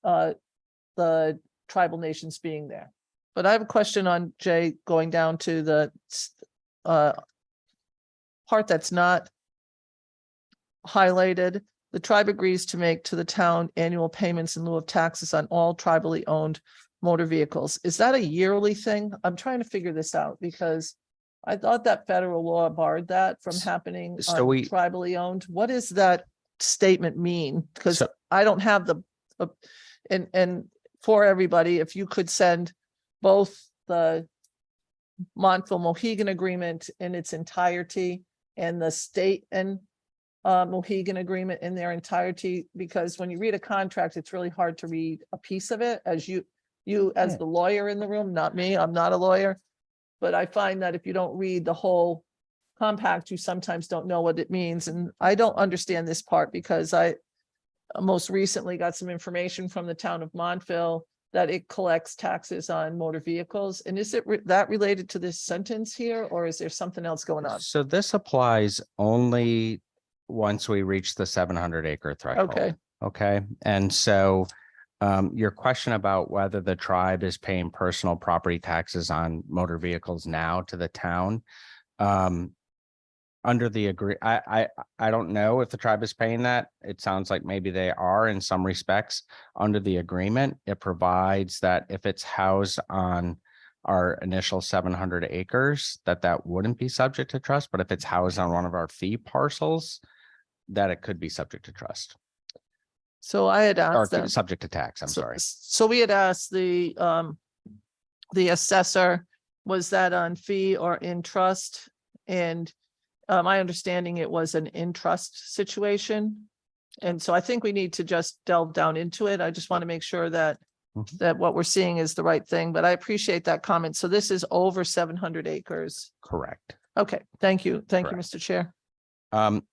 the tribal nations being there. But I have a question on Jay, going down to part that's not highlighted, the tribe agrees to make to the town annual payments in lieu of taxes on all tribally owned motor vehicles. Is that a yearly thing? I'm trying to figure this out because I thought that federal law barred that from happening So on we- tribally owned. What does that statement mean? Because So- I don't have the, and for everybody, if you could send both the Montville Mohegan agreement in its entirety and the state and Mohegan agreement in their entirety, because when you read a contract, it's really hard to read a piece of it as you as Yeah. the lawyer in the room, not me, I'm not a lawyer. But I find that if you don't read the whole compact, you sometimes don't know what it means. And I don't understand this part because I most recently got some information from the town of Montville that it collects taxes on motor vehicles. And is it that related to this sentence here, or is there something else going on? So this applies only once we reach the 700 acre threshold. Okay. Okay, and so your question about whether the tribe is paying personal property taxes on motor vehicles now to the town. Under the I don't know if the tribe is paying that. It sounds like maybe they are in some respects. Under the agreement, it provides that if it's housed on our initial 700 acres, that wouldn't be subject to trust. But if it's housed on one of our fee parcels, that it could be subject to trust So I had or asked them. subject to tax. I'm So- sorry. So we had asked the assessor, was that on fee or in trust? And my understanding, it was an in trust situation. And so I think we need to just delve down into it. I just want to make sure that Mhm. that what we're seeing is the right thing, but I appreciate that comment. So this is over 700 acres. Correct. Okay, thank you. Thank you, Correct. Mr. Chair.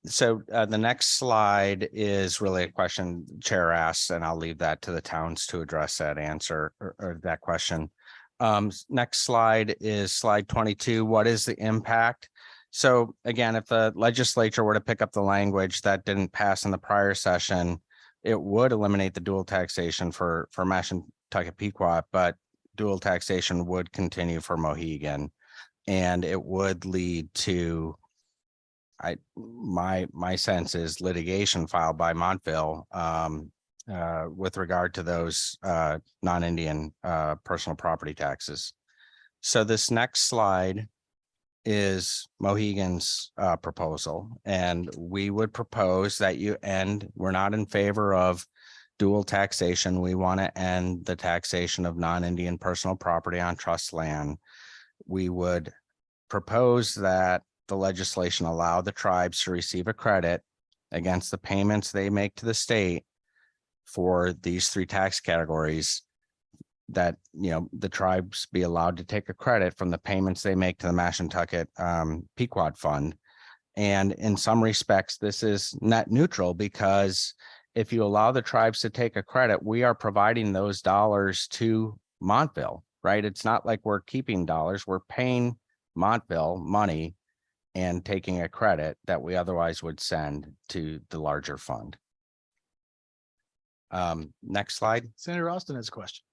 So the next slide is really a question Chair asks, and I'll leave that to the towns to address that answer or that question. Next slide is slide 22. What is the impact? So again, if the legislature were to pick up the language that didn't pass in the prior session, it would eliminate the dual taxation for Mashantucket Pequot, but dual taxation would continue for Mohegan. And it would lead to my sense is litigation filed by Montville with regard to those non-Indian personal property taxes. So this next slide is Mohegan's proposal, and we would propose that we're not in favor of dual taxation. We want to end the taxation of non-Indian personal property on trust land. We would propose that the legislation allow the tribes to receive a credit against the payments they make to the state for these three tax categories, that, the tribes be allowed to take a credit from the payments they make to the Mashantucket Pequot Fund. And in some respects, this is net neutral, because if you allow the tribes to take a credit, we are providing those dollars to Montville, right? It's not like we're keeping dollars, we're paying Montville money and taking a credit that we otherwise would send to the larger fund. Next slide. Senator Austin has a question.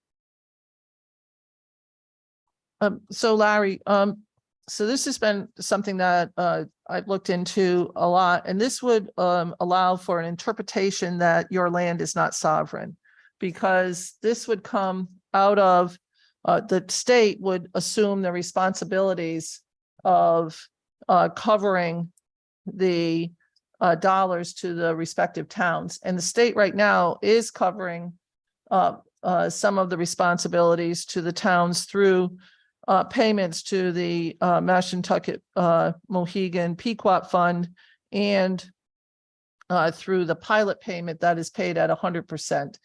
So Larry, so this has been something that I've looked into a lot, and this would allow for an interpretation that your land is not sovereign, because this would come out of the state would assume the responsibilities of covering the dollars to the respective towns. And the state right now is covering some of the responsibilities to the towns through payments to the Mashantucket Mohegan Pequot Fund, and through the pilot payment that is paid at 100%.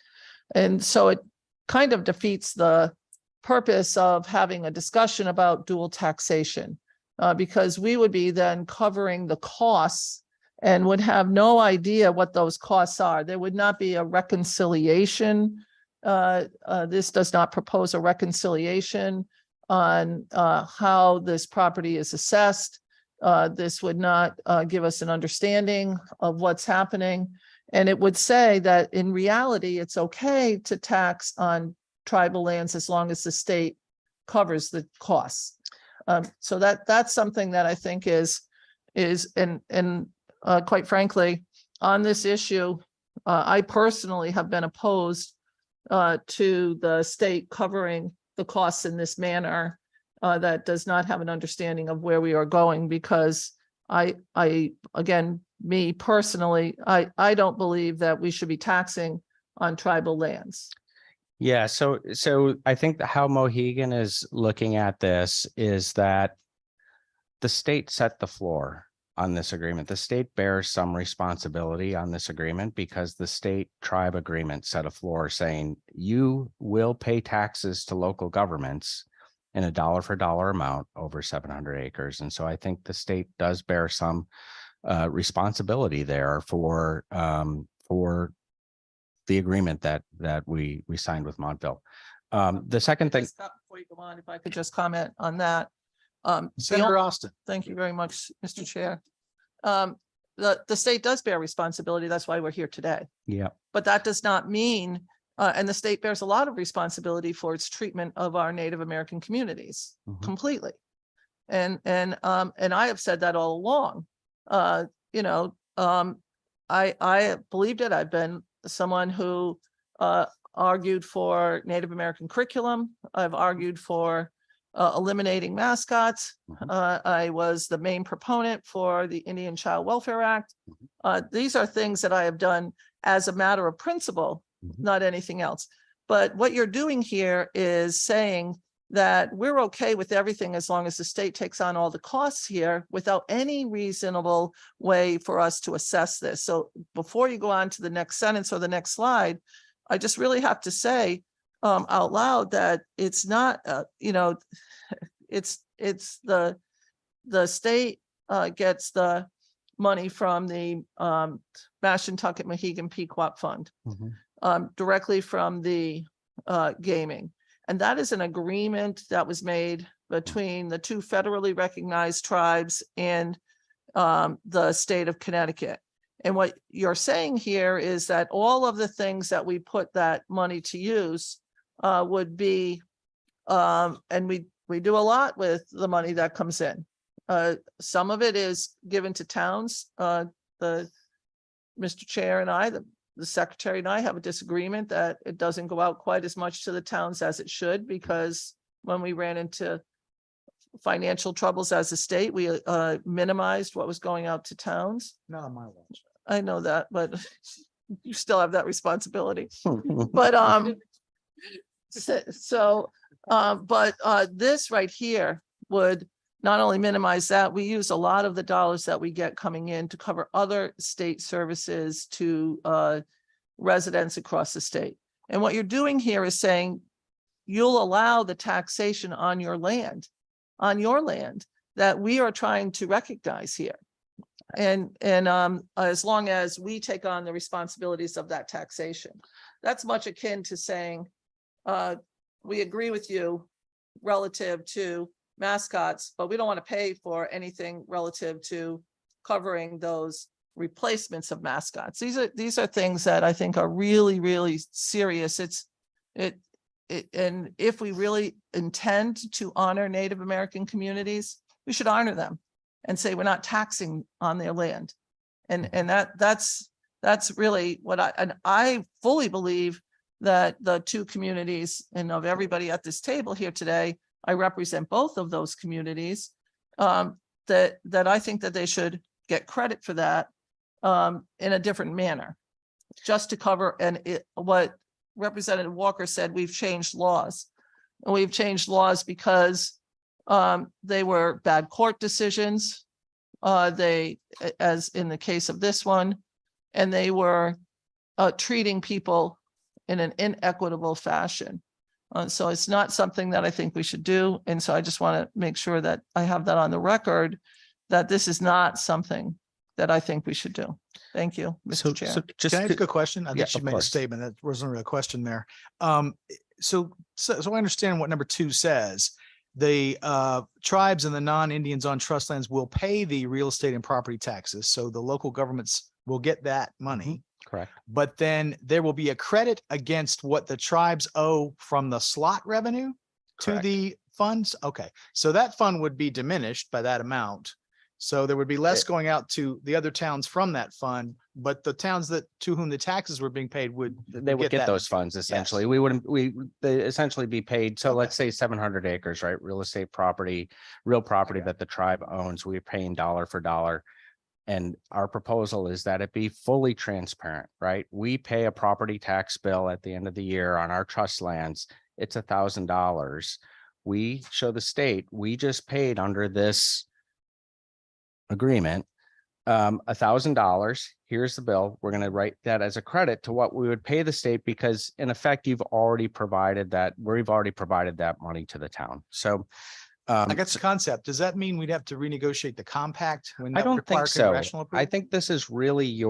And so it kind of defeats the purpose of having a discussion about dual taxation, because we would be then covering the costs and would have no idea what those costs are. There would not be a reconciliation. This does not propose a reconciliation on how this property is assessed. This would not give us an understanding of what's happening. And it would say that in reality, it's okay to tax on tribal lands as long as the state covers the costs. So that's something that I think is and quite frankly, on this issue, I personally have been opposed to the state covering the costs in this manner that does not have an understanding of where we are going, because I again, me personally, I don't believe that we should be taxing on tribal lands. Yeah, so I think that how Mohegan is looking at this is that the state set the floor on this agreement. The state bears some responsibility on this agreement because the state tribe agreement set a floor saying you will pay taxes to local governments in a dollar for dollar amount over 700 acres. And so I think the state does bear some responsibility there for the agreement that we signed with Montville. The second thing, Before you go on, if I could just comment on that. Senator Austin. Thank you very much, Mr. Chair. The state does bear responsibility. That's why we're here today. yeah, But that does not mean, and the state bears a lot of responsibility for its treatment of our Native American communities Mhm. completely. And I have said that all along. I believed it. I've been someone who argued for Native American curriculum. I've argued for eliminating mascots. I was the main proponent for the Indian Child Welfare Act. These are things that I have done as a matter of principle, not anything else. But what you're doing here is saying that we're okay with everything as long as the state takes on all the costs here without any reasonable way for us to assess this. So before you go on to the next sentence or the next slide, I just really have to say out loud that it's not, it's the state gets the money from the Mashantucket Mohegan Pequot Fund directly from the gaming. And that is an agreement that was made between the two federally recognized tribes and the state of Connecticut. And what you're saying here is that all of the things that we put that money to use would be, and we do a lot with the money that comes in. Some of it is given to towns. Mr. Chair and I, the secretary and I have a disagreement that it doesn't go out quite as much to the towns as it should, because when we ran into financial troubles as a state, we minimized what was going out to towns. Not on my watch. I know that, but you still have that responsibility. But this right here would not only minimize that, we use a lot of the dollars that we get coming in to cover other state services to residents across the state. And what you're doing here is saying you'll allow the taxation on your land that we are trying to recognize here. And as long as we take on the responsibilities of that taxation, that's much akin to saying, we agree with you relative to mascots, but we don't want to pay for anything relative to covering those replacements of mascots. These are things that I think are really, really serious. And if we really intend to honor Native American communities, we should honor them and say we're not taxing on their land. And that's really what I fully believe that the two communities, and of everybody at this table here today, I represent both of those communities, that I think that they should get credit for that in a different manner, just to cover. And what Representative Walker said, we've changed laws. And we've changed laws because they were bad court decisions. As in the case of this one, and they were treating people in an inequitable fashion. So it's not something that I think we should do. And so I just want to make sure that I have that on the record, that this is not something that I think we should do. Thank you, Mr. Chair. So just Can I ask a question? I Yeah, think she of made a course. statement. That wasn't really a question there. So I understand what number 2 says. The tribes and the non-Indians on trust lands will pay the real estate and property taxes. So the local governments will get that money. correct. But then there will be a credit against what the tribes owe from the slot revenue to Correct. the funds? Okay, so that fund would be diminished by that amount. So there would be less going out to the other towns from that fund, but the towns to whom the taxes were being paid would. They would get that. those funds essentially. We wouldn't, they essentially be paid. So Okay. let's say 700 acres, right? Real estate property, real property that the tribe owns, we're paying dollar for dollar. And our proposal is that it be fully transparent, right? We pay a property tax bill at the end of the year on our trust lands. It's $1,000. We show the state, we just paid under this agreement, $1,000. Here's the bill. We're going to write that as a credit to what we would pay the state because in effect, we've already provided that money to the town. So I got the concept. Does that mean we'd have to renegotiate the compact? When I that would don't require think so. congressional I approval? think this is really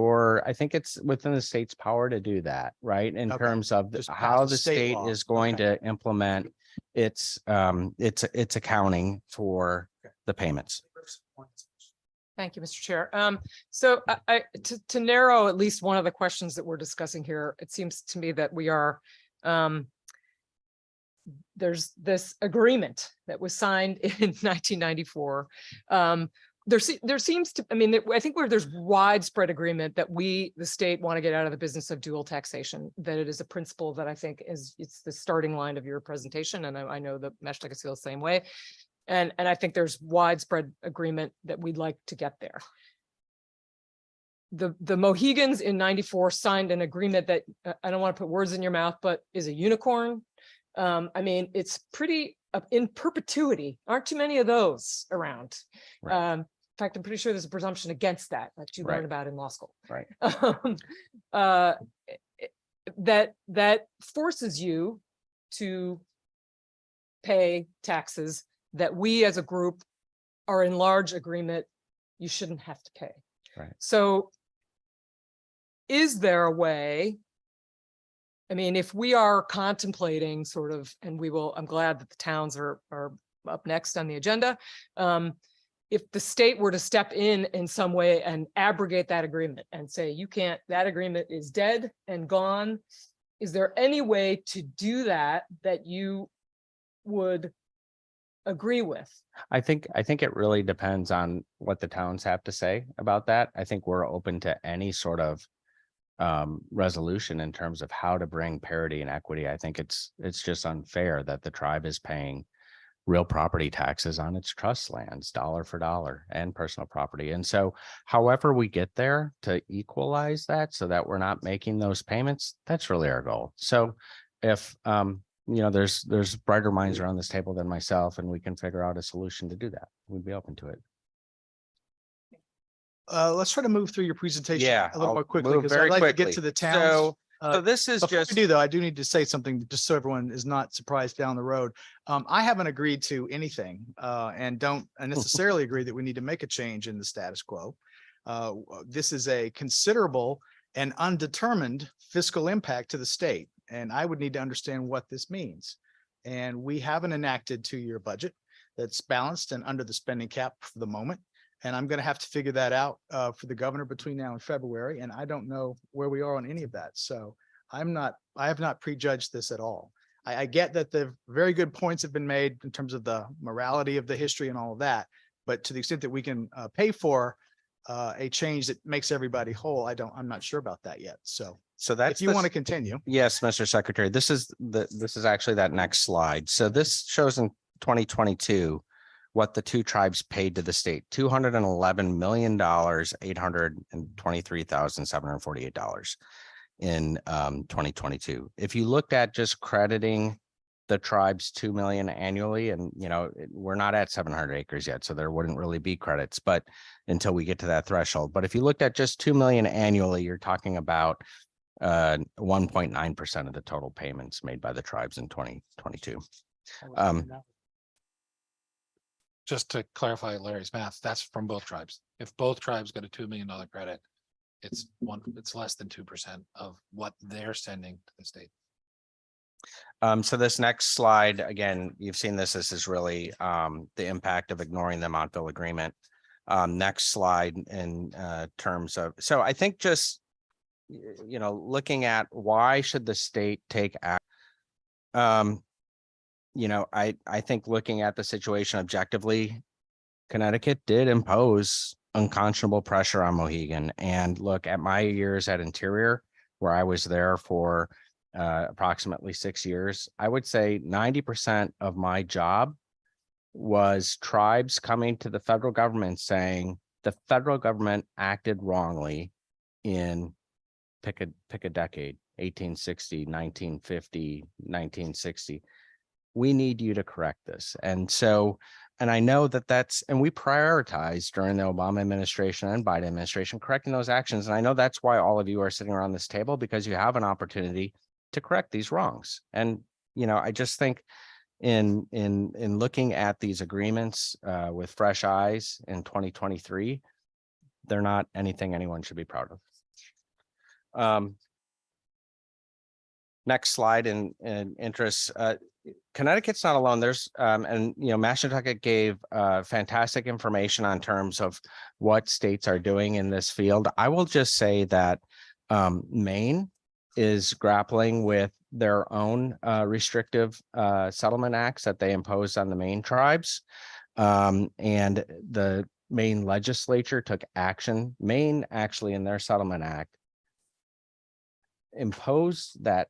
I think it's within the state's power to do that, right? In Okay. terms of Just how pass the a state state law. is going Okay. to implement its accounting for the payments. Thank you, Mr. Chair. So to narrow at least one of the questions that we're discussing here, it seems to me that we are, there's this agreement that was signed in 1994. There seems to, I mean, I think there's widespread agreement that the state want to get out of the business of dual taxation, that it is a principle that I think it's the starting line of your presentation. And I know that Meshlek is the same way. And I think there's widespread agreement that we'd like to get there. The Mohegans in 94 signed an agreement that I don't want to put words in your mouth, but is a unicorn. I mean, it's pretty in perpetuity. Aren't too many of those around. Right. In fact, I'm pretty sure there's a presumption against that you Right. learn about in law school. Right. That forces you to pay taxes that we as a group are in large agreement you shouldn't have to pay. Right. So is there a way, I mean, if we are contemplating sort of, and I'm glad that the towns are up next on the agenda. If the state were to step in some way and abrogate that agreement and say, that agreement is dead and gone, is there any way to do that you would agree with? I think it really depends on what the towns have to say about that. I think we're open to any sort of resolution in terms of how to bring parity and equity. I think it's just unfair that the tribe is paying real property taxes on its trust lands, dollar for dollar, and personal property. And so however we get there to equalize that so that we're not making those payments, that's really our goal. So if there's brighter minds around this table than myself, and we can figure out a solution to do that, we'd be open to it. Let's try to move through your presentation Yeah, a little I'll more quickly move because I'd very like to quickly. get to the towns. So this is Before just we do though, I do need to say something just so everyone is not surprised down the road. I haven't agreed to anything and don't necessarily agree that we need to make a change in the status quo. This is a considerable and undetermined fiscal impact to the state, and I would need to understand what this means. And we have an enacted 2-year budget that's balanced and under the spending cap for the moment. And I'm going to have to figure that out for the governor between now and February. And I don't know where we are on any of that. So I have not prejudged this at all. I get that the very good points have been made in terms of the morality of the history and all of that. But to the extent that we can pay for a change that makes everybody whole, I'm not sure about that yet. So that's if you want to continue. Yes, Mr. Secretary, this is actually that next slide. So this shows in 2022 what the two tribes paid to the state: $211 million, $823,748 in 2022. If you looked at just crediting the tribes 2 million annually, and we're not at 700 acres yet, so there wouldn't really be credits, but until we get to that threshold. But if you looked at just 2 million annually, you're talking about 1.9% of the total payments made by the tribes in 2022. Just to clarify Larry's math, that's from both tribes. If both tribes got a $2 million credit, it's less than 2% of what they're sending to the state. So this next slide, again, you've seen this. This is really the impact of ignoring the Montville agreement. Next slide in terms of, so I think just, looking at why should the state take action? I think looking at the situation objectively, Connecticut did impose unconscionable pressure on Mohegan. And look, at my years at Interior, where I was there for approximately 6 years, I would say 90% of my job was tribes coming to the federal government saying the federal government acted wrongly in pick a decade, 1860, 1950, 1960. We need you to correct this. And so, and I know and we prioritized during the Obama administration and Biden administration, correcting those actions. And I know that's why all of you are sitting around this table, because you have an opportunity to correct these wrongs. And, I just think in looking at these agreements with fresh eyes in 2023, they're not anything anyone should be proud of. Next slide in interest. Connecticut's not alone. There's Mashantucket gave fantastic information on terms of what states are doing in this field. I will just say that Maine is grappling with their own restrictive settlement acts that they imposed on the Maine tribes. And the Maine legislature took action. Maine actually, in their settlement act, imposed that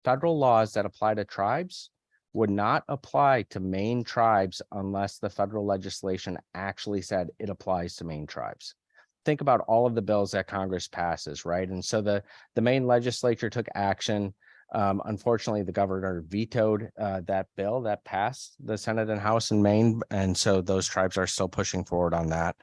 federal laws that apply to tribes would not apply to Maine tribes unless the federal legislation actually said it applies to Maine tribes. Think about all of the bills that Congress passes, right? And so the Maine legislature took action. Unfortunately, the governor vetoed that bill that passed the Senate and House in Maine. And so those tribes are still pushing forward on that.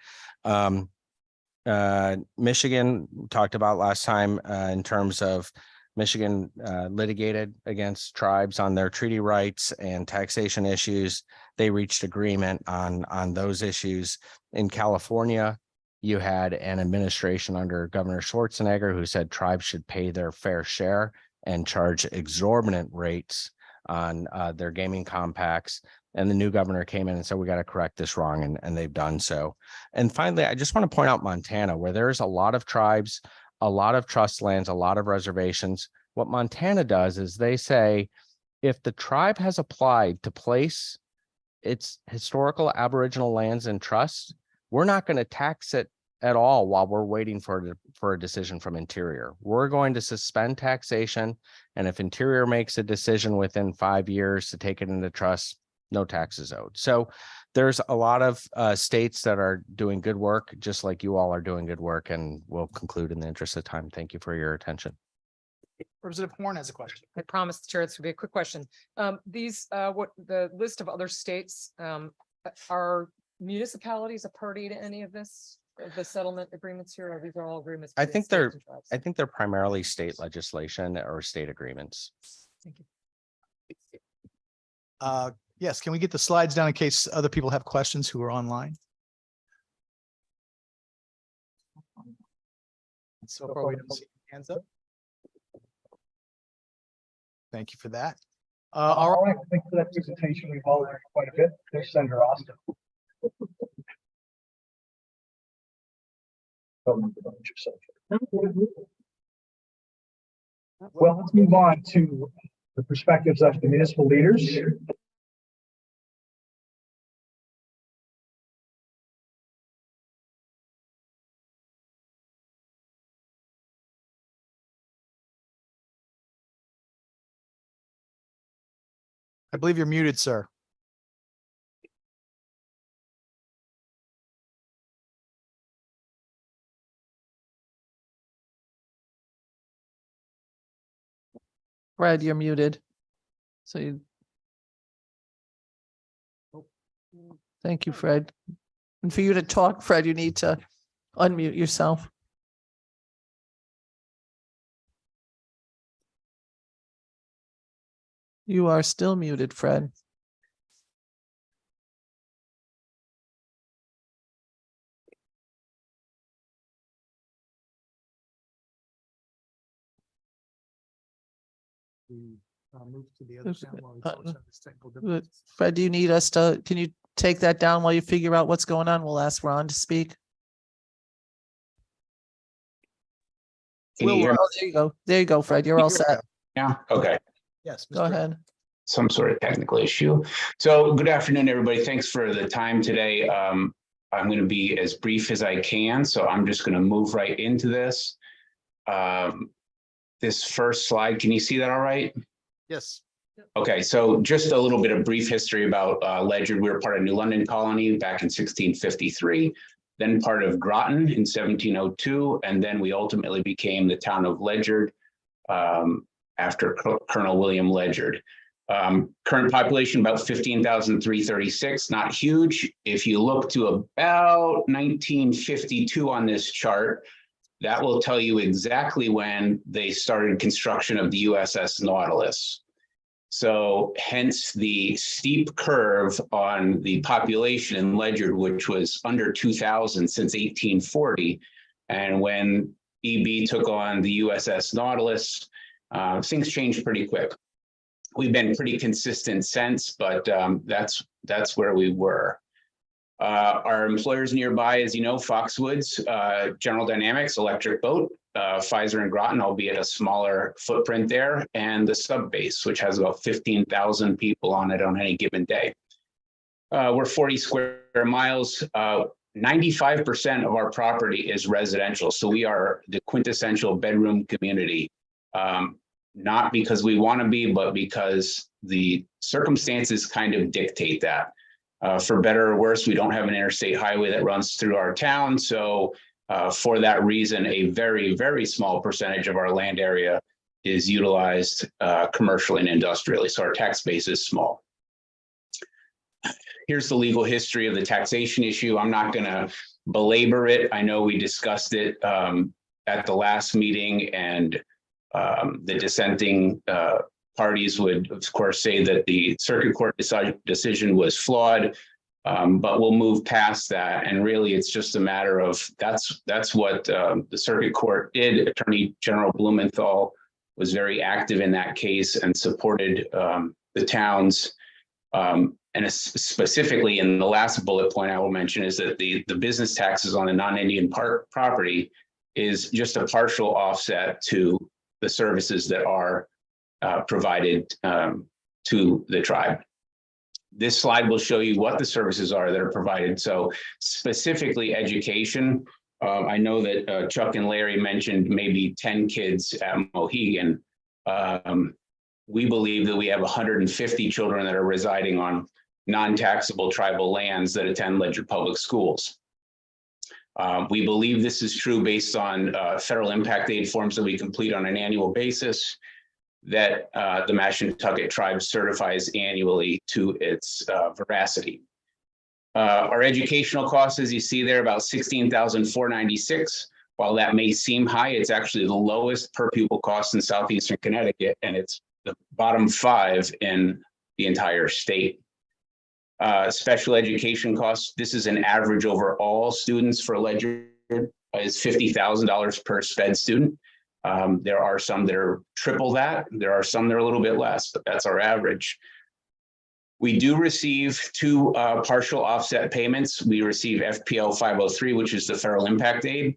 Michigan talked about last time in terms of Michigan litigated against tribes on their treaty rights and taxation issues. They reached agreement on those issues. In California, you had an administration under Governor Schwarzenegger who said tribes should pay their fair share and charge exorbitant rates on their gaming compacts. And the new governor came in and said, we got to correct this wrong. And they've done so. And finally, I just want to point out Montana, where there's a lot of tribes, a lot of trust lands, a lot of reservations. What Montana does is they say, if the tribe has applied to place its historical Aboriginal lands in trust, we're not going to tax it at all while we're waiting for a decision from Interior. We're going to suspend taxation. And if Interior makes a decision within 5 years to take it into trust, no taxes owed. So there's a lot of states that are doing good work, just like you all are doing good work. And we'll conclude in the interest of time. Thank you for your attention. Representative Horn has a question. I promised the chair this would be a quick question. What the list of other states, are municipalities a party to any of this? The settlement agreements here, or these are all agreements? I between think they're- states and tribes? I think they're primarily state legislation or state agreements. Thank you. Yes, can we get the slides down in case other people have questions who are online? So far, we don't see hands up. Thank you for that. All right, thanks for that presentation. We've all learned quite a bit. There's Senator Austin. Well, let's move on to the perspectives of the municipal leaders. I believe you're muted, sir. Fred, you're muted. So you. Thank you, Fred. And for you to talk, Fred, you need to unmute yourself. You are still muted, Fred. Move to the other Oops, panel while we button. sort out this technical But difficulties. Fred, do you need us to, can you take that down while you figure out what's going on? We'll ask Ron to speak. Can you hear me Oh, there you go. There you go, Fred. You're all set. now? Okay. Yes. Go Mr. ahead. some sort of technical issue. So good afternoon, everybody. Thanks for the time today. I'm going to be as brief as I can, so I'm just going to move right into this. This first slide, can you see that all right? Yes. Okay, so just a little bit of brief history about Ledyard. We were part of New London Colony back in 1653, then part of Groton in 1702, and then we ultimately became the town of Ledyard after Colonel William Ledyard. Current population about 15,336, not huge. If you look to about 1952 on this chart, that will tell you exactly when they started construction of the USS Nautilus. So hence the steep curve on the population in Ledyard, which was under 2,000 since 1840. And when EB took on the USS Nautilus, things changed pretty quick. We've been pretty consistent since, but that's where we were. Our employers nearby, as you know, Foxwoods, General Dynamics, Electric Boat, Pfizer and Groton, albeit a smaller footprint there, and the sub base, which has about 15,000 people on it on any given day. We're 40 square miles. 95% of our property is residential, so we are the quintessential bedroom community. Not because we want to be, but because the circumstances kind of dictate that. For better or worse, we don't have an interstate highway that runs through our town. So for that reason, a very, very small percentage of our land area is utilized commercially and industrially. So our tax base is small. Here's the legal history of the taxation issue. I'm not going to belabor it. I know we discussed it at the last meeting, and the dissenting parties would, of course, say that the circuit court decision was flawed, but we'll move past that. And really, it's just a matter of that's what the circuit court did. Attorney General Blumenthal was very active in that case and supported the towns. And specifically in the last bullet point I will mention is that the business taxes on the non-Indian property is just a partial offset to the services that are provided to the tribe. This slide will show you what the services are that are provided. So specifically education. I know that Chuck and Larry mentioned maybe 10 kids at Mohegan. We believe that we have 150 children that are residing on non-taxable tribal lands that attend Ledyard Public Schools. We believe this is true based on federal impact aid forms that we complete on an annual basis that the Mashantucket tribe certifies annually to its veracity. Our educational costs, as you see there, about $16,496. While that may seem high, it's actually the lowest per pupil cost in southeastern Connecticut, and it's the bottom 5 in the entire state. Special education costs, this is an average over all students for Ledyard, is $50,000 per SPED student. There are some that are triple that. There are some that are a little bit less, but that's our average. We do receive 2 partial offset payments. We receive FPL 503, which is the federal impact aid.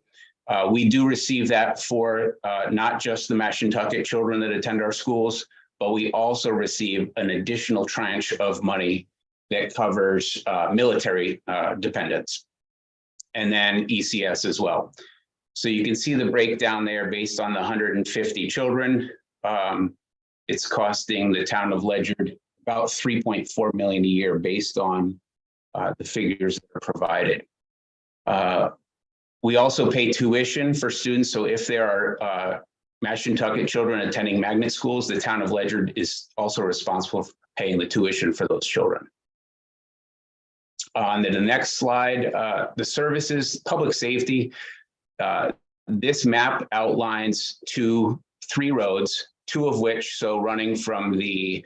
We do receive that for not just the Mashantucket children that attend our schools, but we also receive an additional tranche of money that covers military dependents, and then ECS as well. So you can see the breakdown there based on the 150 children. It's costing the town of Ledyard about $3.4 million a year based on the figures that are provided. We also pay tuition for students. So if there are Mashantucket children attending magnet schools, the town of Ledyard is also responsible for paying the tuition for those children. On to the next slide, the services, public safety. This map outlines 3 roads, 2 of which, so running from the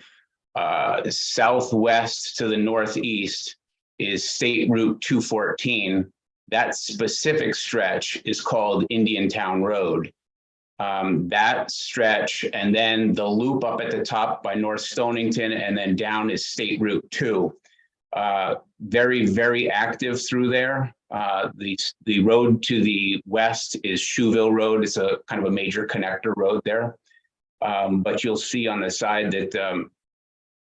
southwest to the northeast, is State Route 214. That specific stretch is called Indian Town Road. That stretch, and then the loop up at the top by North Stonington, and then down is State Route 2. Very, very active through there. The road to the west is Shoeville Road. It's a kind of a major connector road there. But you'll see on the side that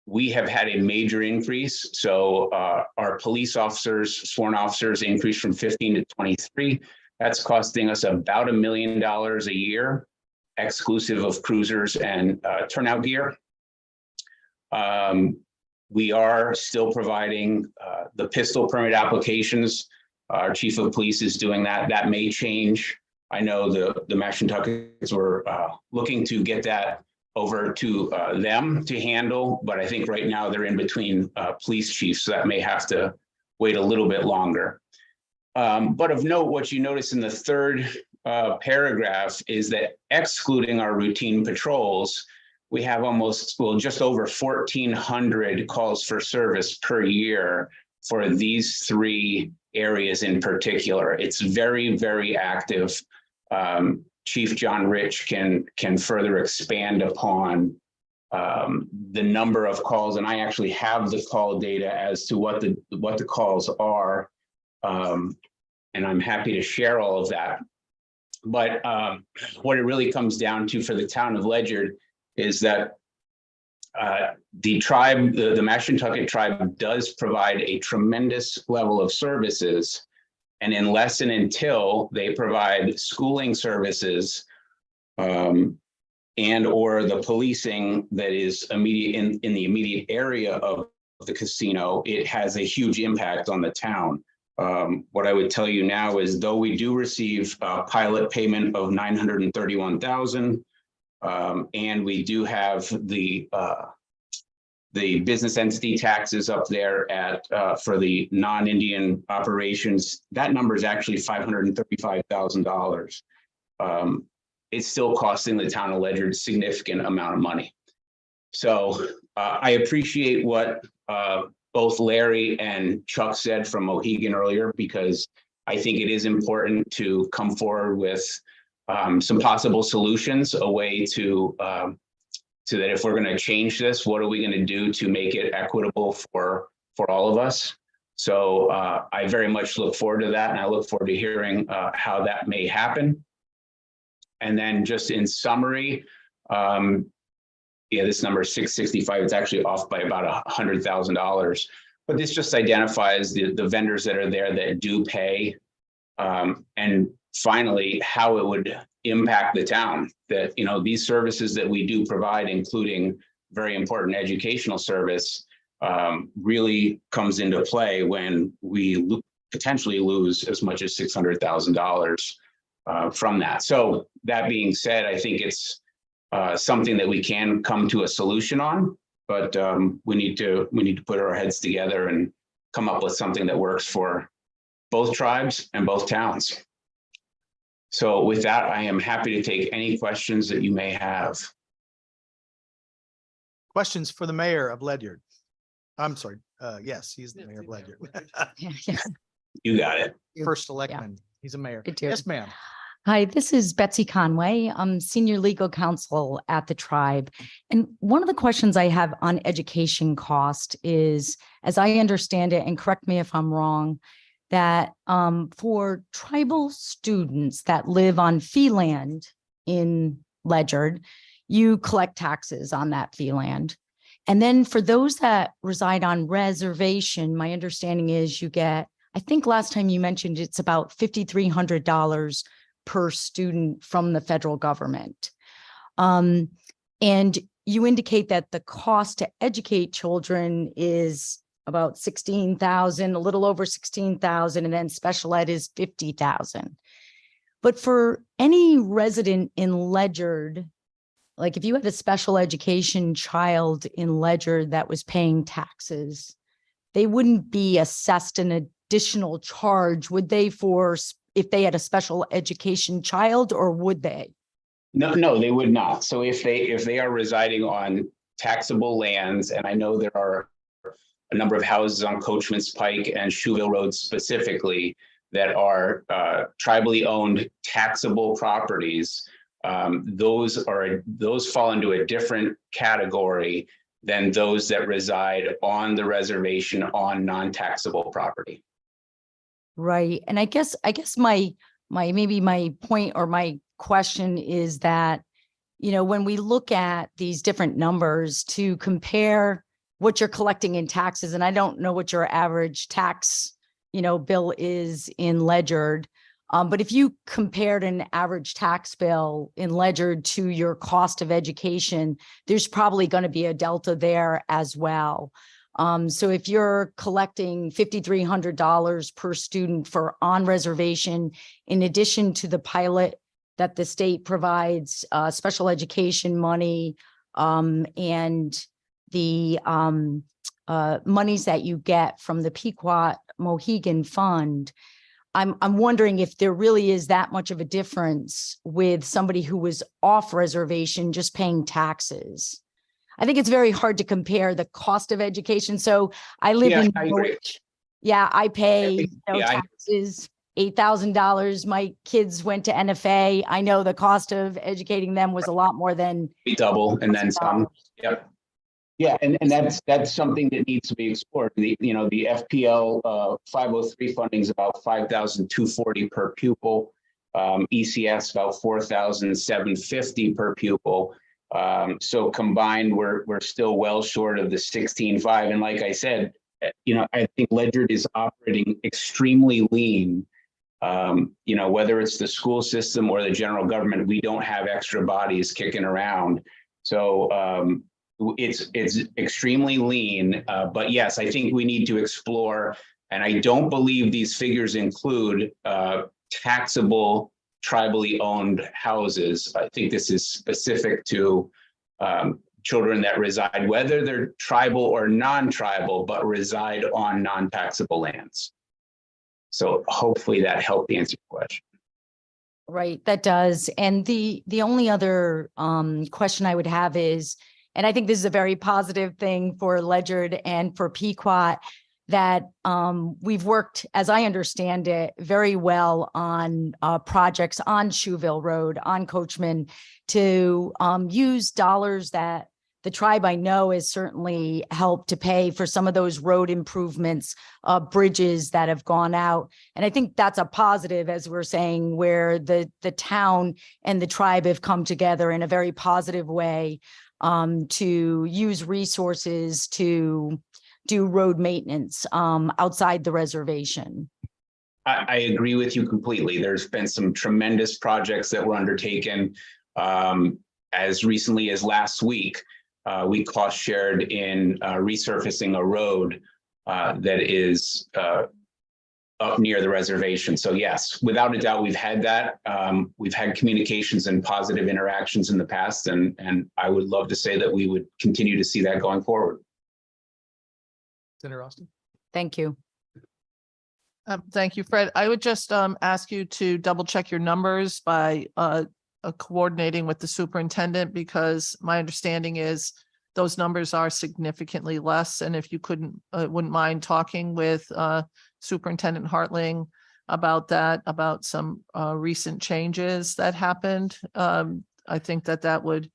we have had a major increase. So our police officers, sworn officers increased from 15 to 23. That's costing us about $1 million a year, exclusive of cruisers and turnout gear. We are still providing the pistol permit applications. Our chief of police is doing that. That may change. I know the Mashantuckets were looking to get that over to them to handle, but I think right now they're in between police chiefs, so that may have to wait a little bit longer. But of note, what you notice in the third paragraph is that excluding our routine patrols, we have just over 1,400 calls for service per year for these three areas in particular. It's very, very active. Chief John Rich can further expand upon the number of calls, and I actually have the call data as to what the calls are, and I'm happy to share all of that. But what it really comes down to for the town of Ledyard is that the tribe, the Mashantucket tribe, does provide a tremendous level of services. And unless and until they provide schooling services and or the policing that is immediate in the immediate area of the casino, it has a huge impact on the town. What I would tell you now is, though we do receive a pilot payment of $931,000, and we do have the business entity taxes up there at for the non-Indian operations, that number is actually $535,000. It's still costing the town of Ledyard a significant amount of money. So I appreciate what both Larry and Chuck said from Mohegan earlier, because I think it is important to come forward with some possible solutions, a way to so that if we're going to change this, what are we going to do to make it equitable for all of us? So I very much look forward to that, and I look forward to hearing how that may happen. And then just in summary, yeah, this number is 665. It's actually off by about $100,000, but this just identifies the vendors that are there that do pay, and finally, how it would impact the town. That, you know, these services that we do provide, including very important educational service, really comes into play when we potentially lose as much as $600,000 from that. So that being said, I think it's something that we can come to a solution on, but we need to put our heads together and come up with something that works for both tribes and both towns. So with that, I am happy to take any questions that you may have. Questions for the mayor of Ledyard? I'm sorry. Yes, he's the mayor of Ledyard. You got it. First electman. He's a mayor. I do. Yes, ma'am. Hi, this is Betsy Conway. I'm senior legal counsel at the tribe. And one of the questions I have on education cost is, as I understand it, and correct me if I'm wrong, that for tribal students that live on fee land in Ledyard, you collect taxes on that fee land. And then for those that reside on reservation, my understanding is you get, I think last time you mentioned it's about $5,300 per student from the federal government. And you indicate that the cost to educate children is about 16,000, a little over 16,000, and then special ed is 50,000. But for any resident in Ledyard, like if you had a special education child in Ledyard that was paying taxes, they wouldn't be assessed an additional charge, would they, for if they had a special education child, or would they? No, they would not. So if they are residing on taxable lands, and I know there are a number of houses on Coachman's Pike and Shoeville Road specifically that are tribally owned taxable properties, those fall into a different category than those that reside on the reservation on non-taxable property. Right. And I guess my point or my question is that, you know, when we look at these different numbers to compare what you're collecting in taxes. And I don't know what your average tax, bill is in Ledger. But if you compared an average tax bill in Ledger to your cost of education, there's probably going to be a delta there as well. So if you're collecting $5,300 per student for on reservation, in addition to the pilot that the state provides, special education money, and the monies that you get from the Pequot Mohegan Fund, I'm wondering if there really is that much of a difference with somebody who was off reservation just paying taxes. I think it's very hard to compare the cost of education. So I live Yeah, in I agree. Norwich. Yeah, I pay think- no yeah, I- taxes, $8,000. My kids went to NFA. I know the cost of educating them was a lot more than We double and then some. $1,000. Yep. Yeah, and that's something that needs to be explored. The FPL 503 funding is about 5,240 per pupil. ECS about 4,750 per pupil. So combined, we're still well short of the 16.5. And like I said, I think Ledger is operating extremely lean. Whether it's the school system or the general government, we don't have extra bodies kicking around. So it's extremely lean. But yes, I think we need to explore, and I don't believe these figures include taxable tribally owned houses. I think this is specific to children that reside, whether they're tribal or non-tribal, but reside on non-taxable lands. So hopefully that helped answer your question. Right, that does. And the only other question I would have is, and I think this is a very positive thing for Ledger and for Pequot, that we've worked, as I understand it, very well on projects on Shoeville Road, on Coachman, to use dollars that the tribe, I know, has certainly helped to pay for some of those road improvements, bridges that have gone out. And I think that's a positive, as we're saying, where the town and the tribe have come together in a very positive way to use resources to do road maintenance outside the reservation. I agree with you completely. There's been some tremendous projects that were undertaken. As recently as last week, we cost shared in resurfacing a road that is up near the reservation. So yes, without a doubt, we've had that. We've had communications and positive interactions in the past, and I would love to say that we would continue to see that going forward. Senator Austin. Thank you. Thank you, Fred. I would just ask you to double check your numbers by coordinating with the superintendent, because my understanding is those numbers are significantly less. And if you wouldn't mind talking with Superintendent Hartling about that, about some recent changes that happened, I think that would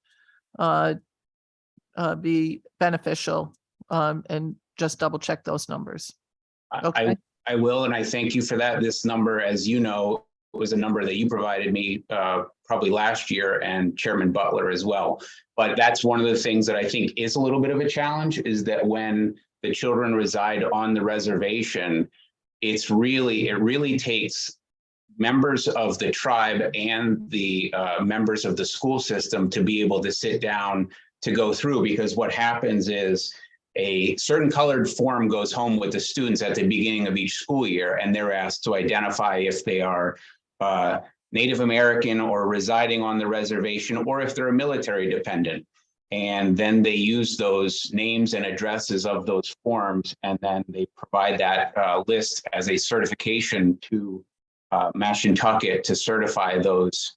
be beneficial, and just double check those numbers. Okay. I will, and I thank you for that. This number, as you know, was a number that you provided me probably last year, and Chairman Butler as well. But that's one of the things that I think is a little bit of a challenge, is that when the children reside on the reservation, it really takes members of the tribe and the members of the school system to be able to sit down to go through, because what happens is a certain colored form goes home with the students at the beginning of each school year, and they're asked to identify if they are Native American or residing on the reservation, or if they're a military dependent. And then they use those names and addresses of those forms, and then they provide that list as a certification to Mashantucket to certify those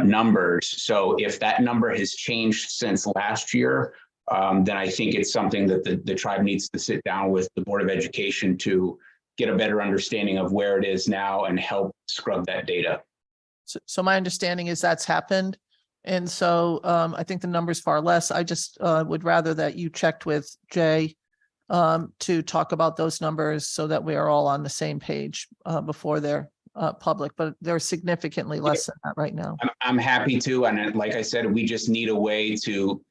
numbers. So if that number has changed since last year, then I think it's something that the tribe needs to sit down with the Board of Education to get a better understanding of where it is now and help scrub that data. So my understanding is that's happened. And so I think the number's far less. I just would rather that you checked with Jay to talk about those numbers so that we are all on the same page before they're public, but they're significantly less than that right now. I'm happy to, and like I said, we just need a way to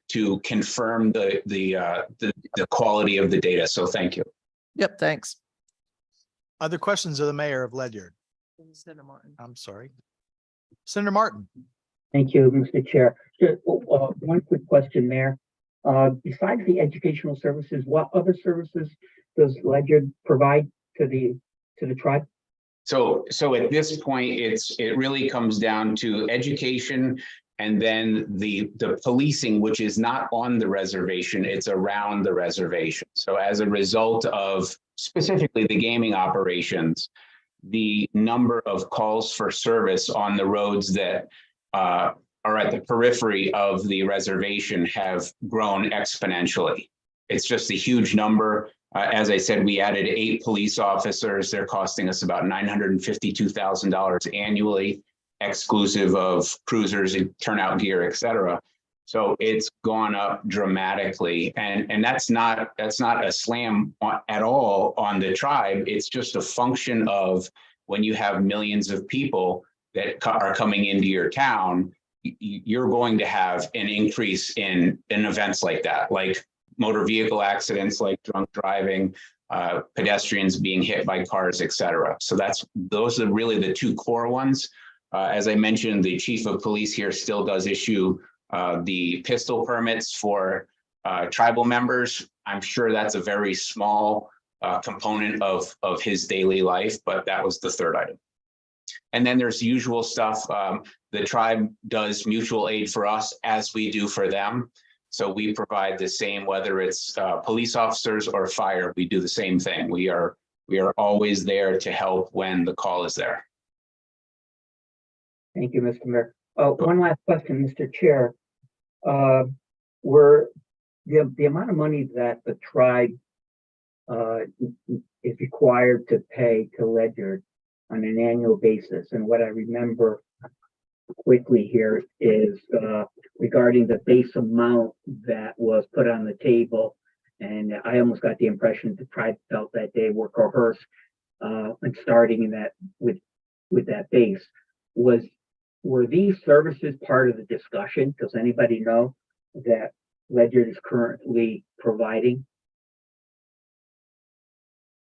confirm the quality of the data. So thank you. Yep, thanks. Other questions of the mayor of Ledyard? I'm sorry. Senator Martin. Thank you, Mr. Chair. Just, one quick question, Mayor. Besides the educational services, what other services does Ledyard provide to the tribe? So at this point, it really comes down to education and then the policing, which is not on the reservation, it's around the reservation. So as a result of specifically the gaming operations, the number of calls for service on the roads that are at the periphery of the reservation have grown exponentially. It's just a huge number. As I said, we added 8 police officers. They're costing us about $952,000 annually, exclusive of cruisers and turnout gear, et cetera. So it's gone up dramatically. And that's not a slam at all on the tribe. It's just a function of when you have millions of people that are coming into your town, you're going to have an increase in events like that, like motor vehicle accidents, like drunk driving, pedestrians being hit by cars, et cetera. So those are really the 2 core ones. As I mentioned, the chief of police here still does issue the pistol permits for tribal members. I'm sure that's a very small component of his daily life, but that was the 3rd item. And then there's usual stuff. The tribe does mutual aid for us as we do for them. So we provide the same, whether it's police officers or fire, we do the same thing. We are always there to help when the call is there. Thank you, Mr. Mayor. One last question, Mr. Chair. Were the amount of money that the tribe is required to pay to Ledyard on an annual basis, and what I remember quickly here is regarding the base amount that was put on the table, and I almost got the impression the tribe felt that they were coerced and starting in that with that base. Were these services part of the discussion? Does anybody know that Ledyard is currently providing?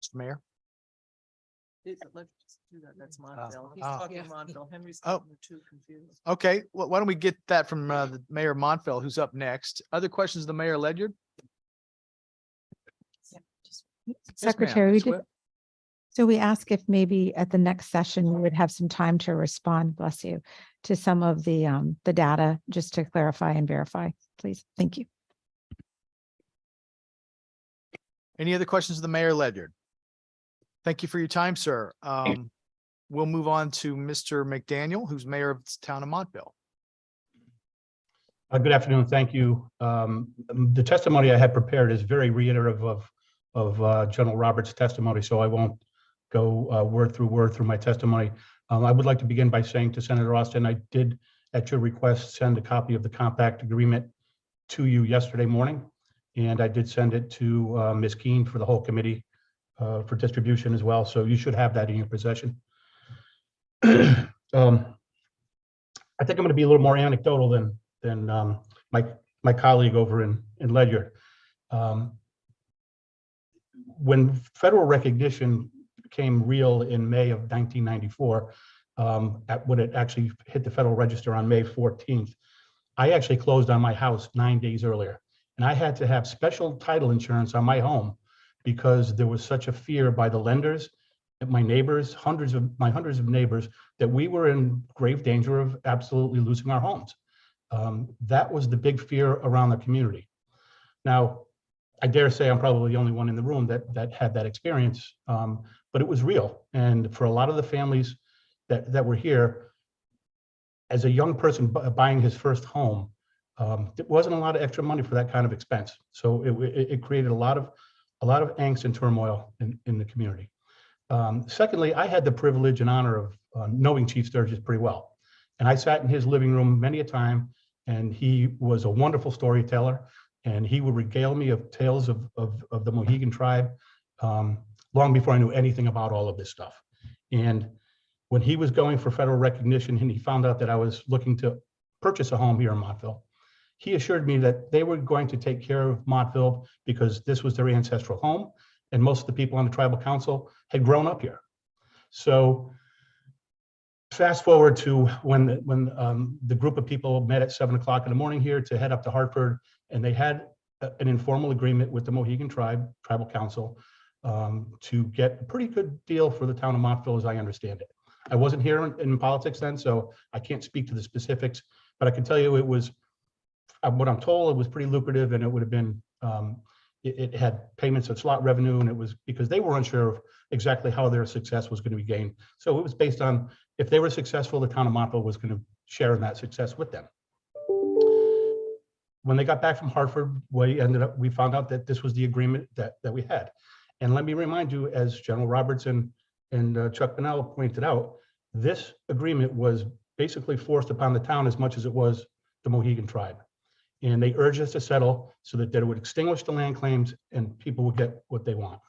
Mr. Mayor. Let's just do that. That's Montville. He's oh. talking Montville. Henry's Oh. getting the 2 confused. Okay, well, why don't we get that from the Mayor Montville, who's up next? Other questions of the Mayor Ledyard? Yes, ma'am. Secretary, Ms. Whip. so we ask if maybe at the next session, we would have some time to respond, bless you, to some of the data, just to clarify and verify, please. Thank you. Any other questions of the Mayor Ledyard? Thank you for your time, sir. We'll move on to Mr. McDaniel, who's mayor of the town of Montville. Good afternoon. Thank you. The testimony I had prepared is very reiterative of General Roberts' testimony, so I won't go word through my testimony. I would like to begin by saying to Senator Austin, I did, at your request, send a copy of the compact agreement to you yesterday morning, and I did send it to Ms. Keen for the whole committee for distribution as well. So you should have that in your possession. I think I'm going to be a little more anecdotal than my colleague over in Ledyard. When federal recognition became real in May of 1994, when it actually hit the Federal Register on May 14th, I actually closed on my house 9 days earlier, and I had to have special title insurance on my home because there was such a fear by the lenders and my neighbors, hundreds of neighbors, that we were in grave danger of absolutely losing our homes. That was the big fear around the community. Now, I dare say I'm probably the only one in the room that had that experience, but it was real. And for a lot of the families that were here, as a young person buying his first home, there wasn't a lot of extra money for that kind of expense. So it created a lot of angst and turmoil in the community. Secondly, I had the privilege and honor of knowing Chief Sturgis pretty well. And I sat in his living room many a time, and he was a wonderful storyteller. And he would regale me of tales of the Mohegan tribe long before I knew anything about all of this stuff. And when he was going for federal recognition and he found out that I was looking to purchase a home here in Montville, he assured me that they were going to take care of Montville because this was their ancestral home. And most of the people on the tribal council had grown up here. So fast forward to when the group of people met at 7 o'clock in the morning here to head up to Hartford, and they had an informal agreement with the Mohegan tribal council to get a pretty good deal for the town of Montville, as I understand it. I wasn't here in politics then, so I can't speak to the specifics, but I can tell you it was, what I'm told, it was pretty lucrative, and it would have been, it had payments of slot revenue, and it was because they were unsure of exactly how their success was going to be gained. So it was based on if they were successful, the town of Montville was going to share in that success with them. When they got back from Hartford, we found out that this was the agreement that we had. And let me remind you, as General Robertson and Chuck Bonnell pointed out, this agreement was basically forced upon the town as much as it was the Mohegan tribe. And they urged us to settle so that it would extinguish the land claims and people would get what they want.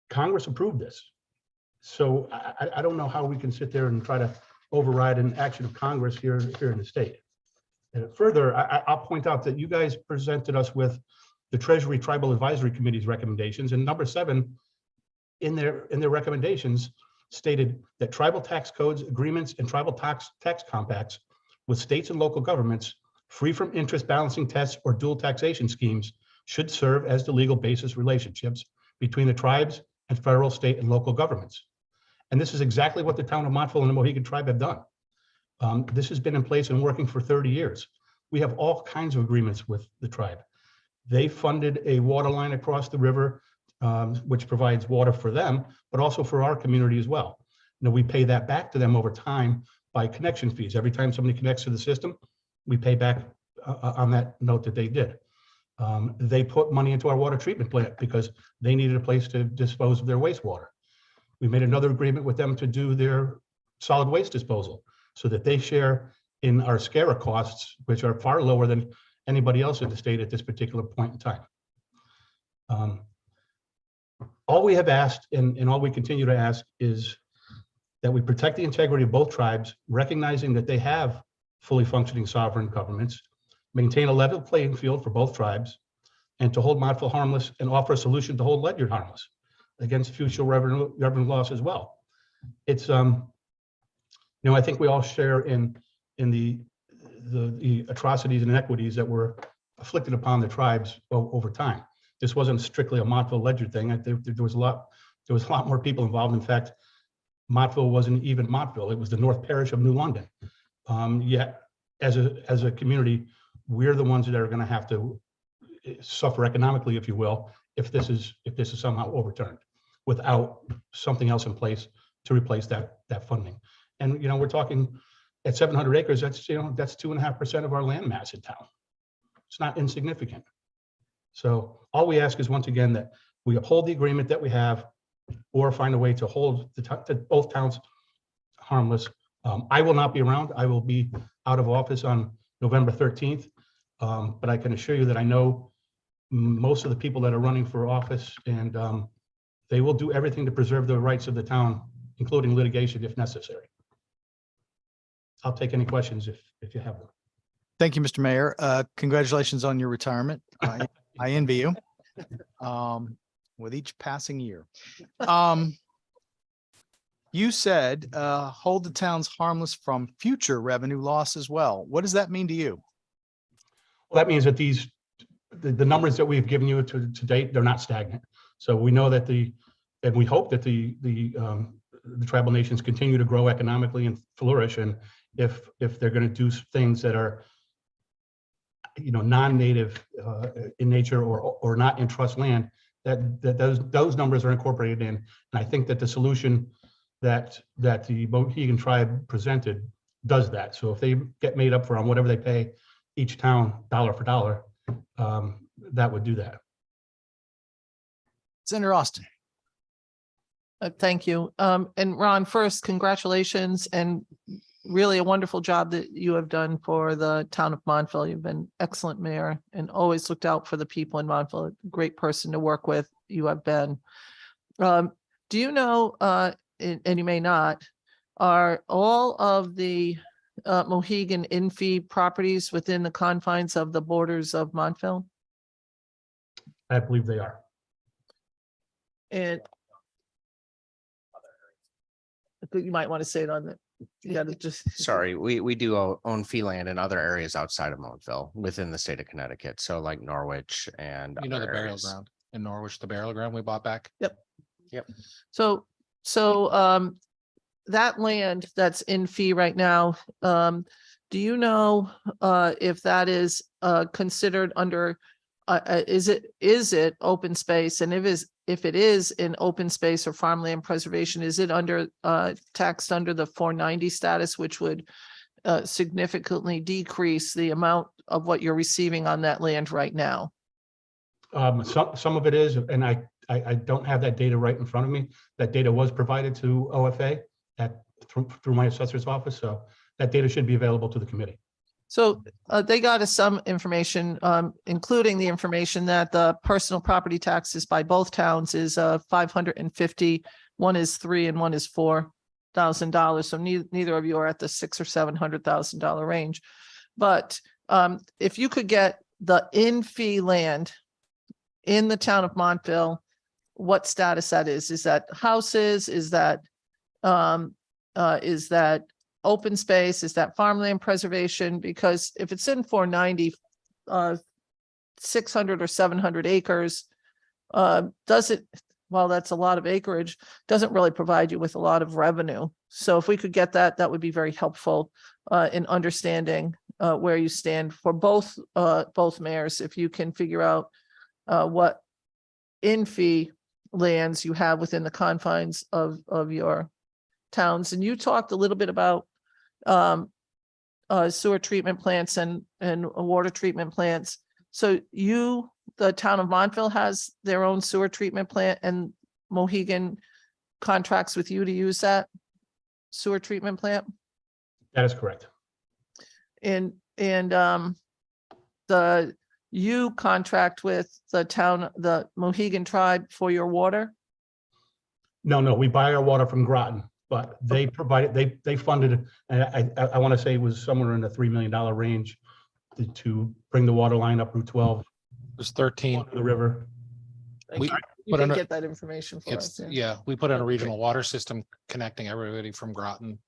Congress approved this. So I don't know how we can sit there and try to override an action of Congress here in the state. And further, I'll point out that you guys presented us with the Treasury Tribal Advisory Committee's recommendations, and number 7 in their recommendations stated that tribal tax codes, agreements, and tribal tax compacts with states and local governments free from interest balancing tests or dual taxation schemes should serve as the legal basis relationships between the tribes and federal, state, and local governments. And this is exactly what the town of Montville and the Mohegan tribe have done. This has been in place and working for 30 years. We have all kinds of agreements with the tribe. They funded a water line across the river, which provides water for them, but also for our community as well. Now, we pay that back to them over time by connection fees. Every time somebody connects to the system, we pay back on that note that they did. They put money into our water treatment plant because they needed a place to dispose of their wastewater. We made another agreement with them to do their solid waste disposal so that they share in our SCARA costs, which are far lower than anybody else in the state at this particular point in time. All we have asked and all we continue to ask is that we protect the integrity of both tribes, recognizing that they have fully functioning sovereign governments, maintain a level playing field for both tribes, and to hold Montville harmless and offer a solution to hold Ledyard harmless against future revenue loss as well. It's, I think we all share in the atrocities and inequities that were afflicted upon the tribes over time. This wasn't strictly a Montville Ledyard thing. There was a lot more people involved. In fact, Montville wasn't even Montville. It was the North Parish of New London. Yet, as a community, we're the ones that are going to have to suffer economically, if you will, if this is somehow overturned without something else in place to replace that funding. And we're talking at 700 acres. That's 2.5% of our land mass in town. It's not insignificant. So all we ask is, once again, that we uphold the agreement that we have, or find a way to hold both towns harmless. I will not be around. I will be out of office on November 13th. But I can assure you that I know most of the people that are running for office, and they will do everything to preserve the rights of the town, including litigation if necessary. I'll take any questions if you have them. Thank you, Mr. Mayor. Congratulations on your retirement. I envy you with each passing year. You said hold the towns harmless from future revenue loss as well. What does that mean to you? Well, that means that the numbers that we've given you to date, they're not stagnant. So we know that and we hope that the tribal nations continue to grow economically and flourish. And if they're going to do things that are non-native in nature or not in trust land, that those numbers are incorporated in. And I think that the solution that the Mohegan tribe presented does that. So if they get made up for on whatever they pay each town dollar for dollar, that would do that. Senator Austin. Thank you. And Ron, first, congratulations, and really a wonderful job that you have done for the town of Montville. You've been excellent mayor and always looked out for the people in Montville. Great person to work with. You have been. do you know, and you may not, are all of the Mohegan in-fee properties within the confines of the borders of Montville? I believe they are. And you might want to say it on the, you gotta just. Sorry, we do own fee land in other areas outside of Montville within the state of Connecticut. So like Norwich and. You know, the other burial areas. ground in Norwich, the burial ground we bought back. So, that land that's in fee right now, do you know, if that is, considered under, is it open space? And if it is in open space or farmland preservation, is it under, taxed under the 490 status, which would significantly decrease the amount of what you're receiving on that land right now? Some of it is, and I don't have that data right in front of me. That data was provided to OFA through my assessor's office, so that data should be available to the committee. So they got us some information, including the information that the personal property taxes by both towns is 550. One is $3,000 and one is $4,000. So neither of you are at the $600,000 or $700,000 range. But if you could get the in-fee land in the town of Montville, what status that is that houses? Is that open space? Is that farmland preservation? Because if it's in 490, 600 or 700 acres, does it, well, that's a lot of acreage, doesn't really provide you with a lot of revenue. So if we could get that, that would be very helpful in understanding where you stand for both mayors. If you can figure out what in-fee lands you have within the confines of your towns. And you talked a little bit about sewer treatment plants and water treatment plants. So the town of Montville has their own sewer treatment plant, and Mohegan contracts with you to use that sewer treatment plant? That is correct. And you contract with the Mohegan tribe for your water? No, we buy our water from Groton, but they provided, they funded, and I want to say it was somewhere in the $3 million range to bring the water line up Route 12 It was 13. to the river. We You put can in, get that information for it's, us. yeah, we put in a regional water system connecting everybody from Groton,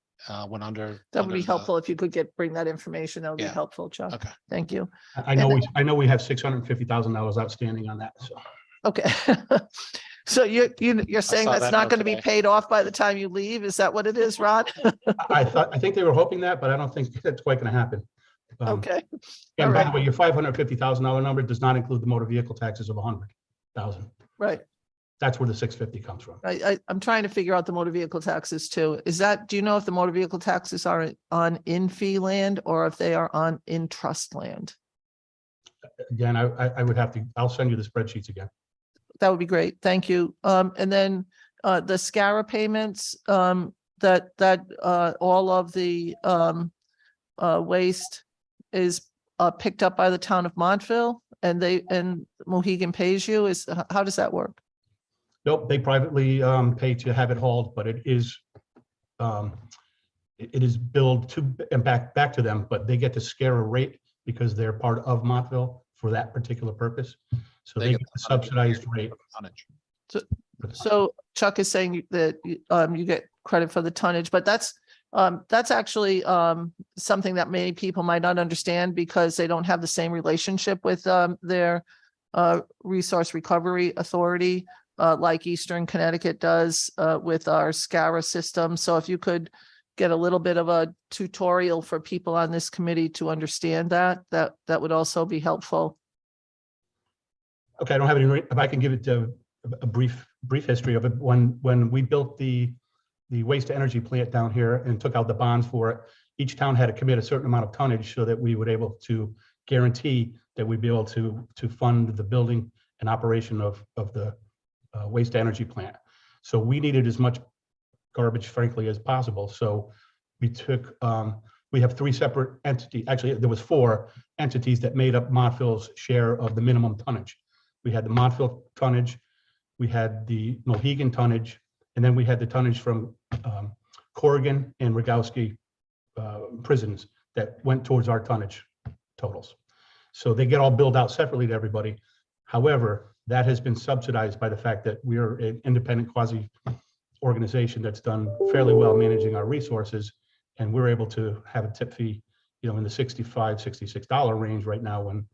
went under. That would be under the- helpful if you could bring that information. That would be Yeah. helpful, Chuck. Okay. Thank you. I know we have $650,000 outstanding on that, so. Okay. So you're saying saw that's that not note going to be today. paid off by the time you leave? Is that what it is, Ron? I think they were hoping that, but I don't think that's quite going to happen. Okay. And all by right. the way, your $550,000 number does not include the motor vehicle taxes of 100,000. Right. That's where the 650 comes from. I'm trying to figure out the motor vehicle taxes too. Do you know if the motor vehicle taxes are on in-fee land or if they are on in-trust land? Again, I would have to, I'll send you the spreadsheets again. That would be great. Thank you. And then the SCARA payments, that all of the waste is picked up by the town of Montville and Mohegan pays you. How does that work? Nope, they privately pay to have it hauled, but it is billed to and back to them, but they get to scare a rate because they're part of Montville for that particular purpose. So they get the subsidized rate. Tonnage. So Chuck is saying that you get credit for the tonnage, but that's actually something that many people might not understand because they don't have the same relationship with their resource recovery authority like Eastern Connecticut does with our SCARA system. So if you could get a little bit of a tutorial for people on this committee to understand that would also be helpful. Okay, I don't have any, if I can give it a brief history of it. When we built the waste to energy plant down here and took out the bonds for it, each town had to commit a certain amount of tonnage so that we would able to guarantee that we'd be able to fund the building and operation of the waste to energy plant. So we needed as much garbage, frankly, as possible. So we took, we have three separate entities. Actually, there was 4 entities that made up Montville's share of the minimum tonnage. We had the Montville tonnage, we had the Mohegan tonnage, And then we had the tonnage from Corrigan and Rogowski prisons that went towards our tonnage totals. So they get all billed out separately to everybody. However, that has been subsidized by the fact that we are an independent quasi organization that's done fairly well managing our resources. And we're able to have a tip fee, you know, in the $65, $66 range right now, when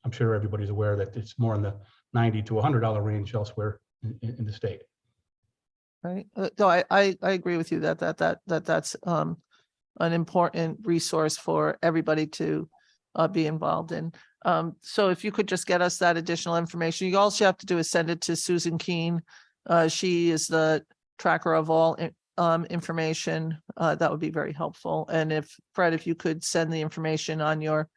I'm sure everybody's aware that it's more in the $90 to $100 range elsewhere in the state. Right. No, I agree with you that's an important resource for everybody to be involved in. So if you could just get us that additional information, you also have to do is send it to Susan Keene. She is the tracker of all information. That would be very helpful. And if Fred, if you could send the information on your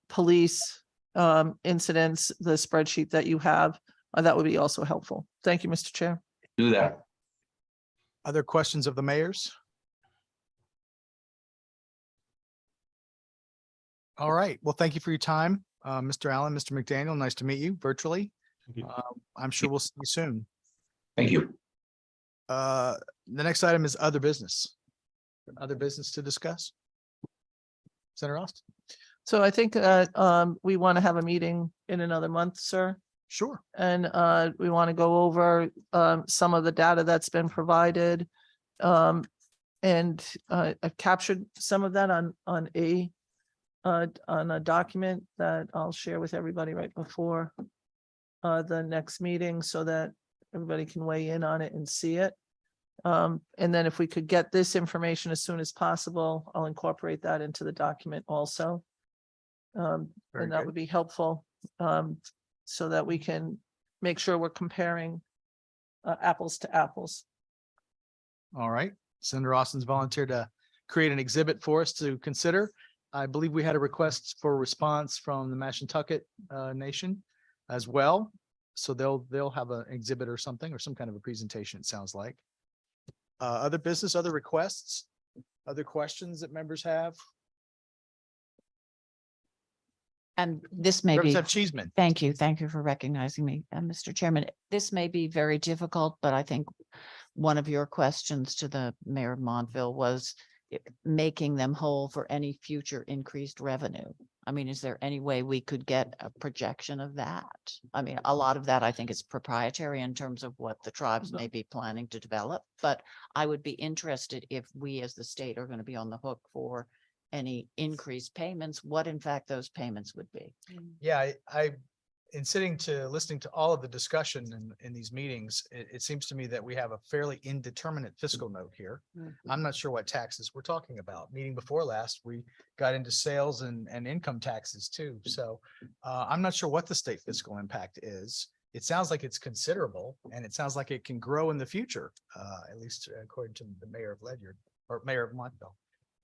police incidents, the spreadsheet that you have, that would be also helpful. Thank you, Mr. Chair. Do that. Other questions of the mayors? All right. Well, thank you for your time, Mr. Allen, Mr. McDaniel. Nice to meet you virtually. Thank you. I'm sure we'll see you soon. Thank you. The next item is other business. Other business to discuss? Senator Austin? So I think we want to have a meeting in another month, sir. Sure. And we want to go over some of the data that's been provided. And I've captured some of that on a document that I'll share with everybody right before the next meeting so that everybody can weigh in on it and see it. And then if we could get this information as soon as possible, I'll incorporate that into the document also. Very And that good. would be helpful. So that we can make sure we're comparing apples to apples. All right. Senator Austin's volunteered to create an exhibit for us to consider. I believe we had a request for a response from the Mashantucket Nation as well. So they'll have an exhibit or something, or some kind of a presentation, it sounds like. Other business, other requests, other questions that members have? And this may be, Representative Cheeseman. thank you for recognizing me, Mr. Chairman. This may be very difficult, but I think one of your questions to the mayor of Montville was making them whole for any future increased revenue. I mean, is there any way we could get a projection of that? I mean, a lot of that I think is proprietary in terms of what the tribes may be planning to develop, but I would be interested if we as the state are going to be on the hook for any increased payments, what in fact those payments would be. Yeah, in listening to all of the discussion in these meetings, it seems to me that we have a fairly indeterminate fiscal note here. I'm not sure what taxes we're talking about. Meeting before last, we got into sales and income taxes too. So I'm not sure what the state fiscal impact is. It sounds like it's considerable, and it sounds like it can grow in the future, at least according to the mayor of Ledyard or mayor of Montville.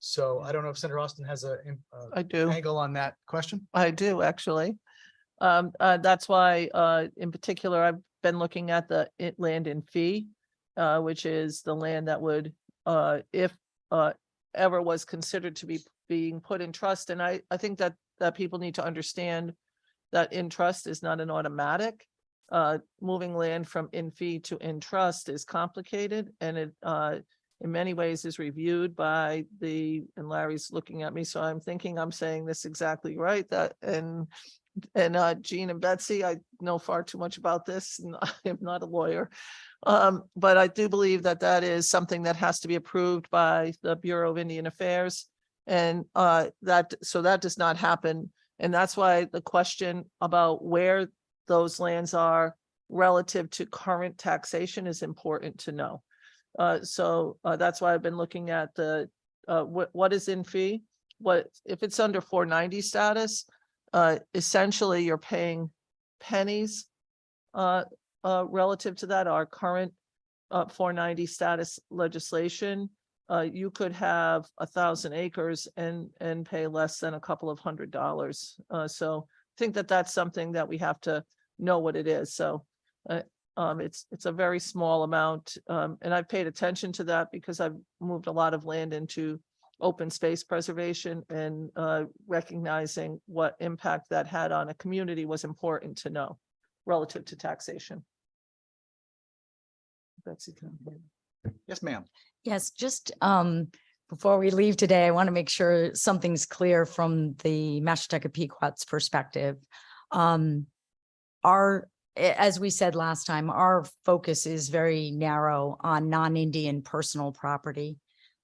So I don't know if Senator Austin has I do. angle on that question. I do, actually. That's why, in particular, I've been looking at the land in fee, which is the land that would, if ever was considered to be being put in trust. And I think that people need to understand that in trust is not an automatic. Moving land from in fee to in trust is complicated, and it in many ways is reviewed by and Larry's looking at me, so I'm thinking I'm saying this exactly right, that and Jean and Betsy, I know far too much about this, and I am not a lawyer. But I do believe that is something that has to be approved by the Bureau of Indian Affairs. And that does not happen. And that's why the question about where those lands are relative to current taxation is important to know. So that's why I've been looking at what is in fee. What if it's under 490 status? Essentially, you're paying pennies relative to that. Our current 490 status legislation, you could have 1,000 acres and pay less than a couple of $100s. So I think that's something that we have to know what it is. So it's a very small amount, and I've paid attention to that because I've moved a lot of land into open space preservation, and recognizing what impact that had on a community was important to know relative to taxation. Betsy Conway. Yes, ma'am. Yes, just before we leave today, I want to make sure something's clear from the Mashantucket Pequot's perspective. As we said last time, our focus is very narrow on non-Indian personal property.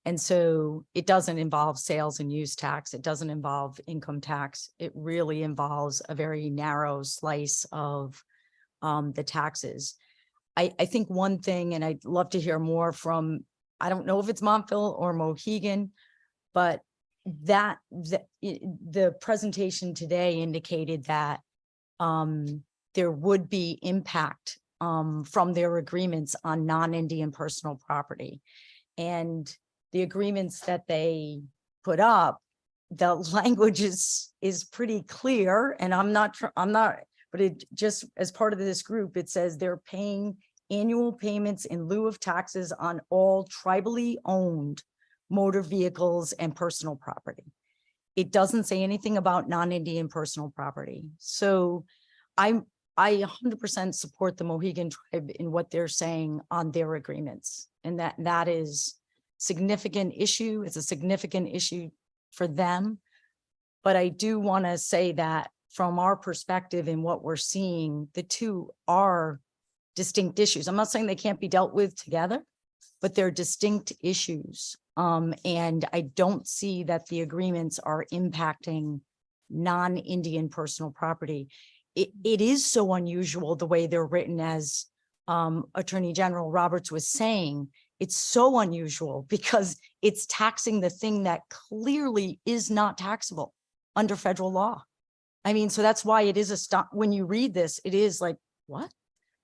And so it doesn't involve sales and use tax. It doesn't involve income tax. It really involves a very narrow slice of the taxes. I think one thing, and I'd love to hear more from, I don't know if it's Montville or Mohegan, but the presentation today indicated that there would be impact from their agreements on non-Indian personal property. And the agreements that they put up, the language is pretty clear, and but it just, as part of this group, it says they're paying annual payments in lieu of taxes on all tribally owned motor vehicles and personal property. It doesn't say anything about non-Indian personal property. So I 100% support the Mohegan tribe in what they're saying on their agreements. And that is significant issue. It's a significant issue for them. But I do want to say that from our perspective and what we're seeing, the two are distinct issues. I'm not saying they can't be dealt with together, but they're distinct issues. And I don't see that the agreements are impacting non-Indian personal property. It is so unusual the way they're written, as Attorney General Roberts was saying. It's so unusual because it's taxing the thing that clearly is not taxable under federal law. I mean, so that's why it is when you read this, it is like, what?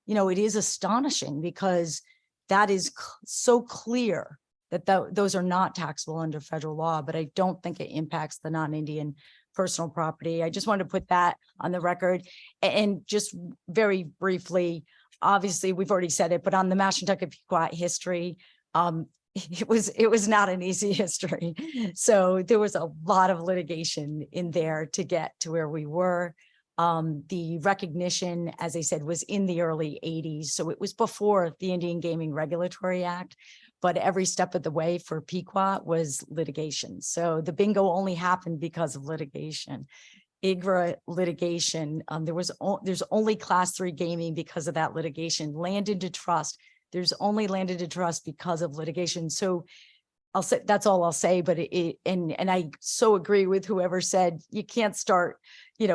You know, it is astonishing because that is so clear that those are not taxable under federal law, but I don't think it impacts the non-Indian personal property. I just wanted to put that on the record. And just very briefly, obviously, we've already said it, but on the Mashantucket Pequot history, it was not an easy history. So there was a lot of litigation in there to get to where we were. The recognition, as I said, was in the early 80s. So it was before the Indian Gaming Regulatory Act, but every step of the way for Pequot was litigation. So the bingo only happened because of litigation. IGRA litigation, there's only class 3 gaming because of that litigation. Land into trust, there's only land into trust because of litigation. So I'll say, that's all I'll say, but and I so agree with whoever said you can't start,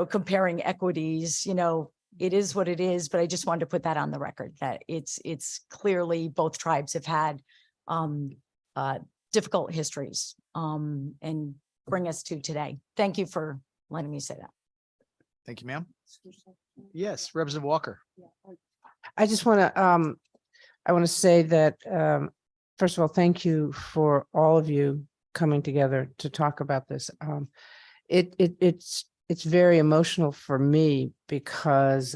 comparing equities, it is what it is, but I just wanted to put that on the record that it's clearly both tribes have had difficult histories and bring us to today. Thank you for letting me say that. Thank you, ma'am. Yes, Representative Walker. I just want to, say that, first of all, thank you for all of you coming together to talk about this. It's very emotional for me because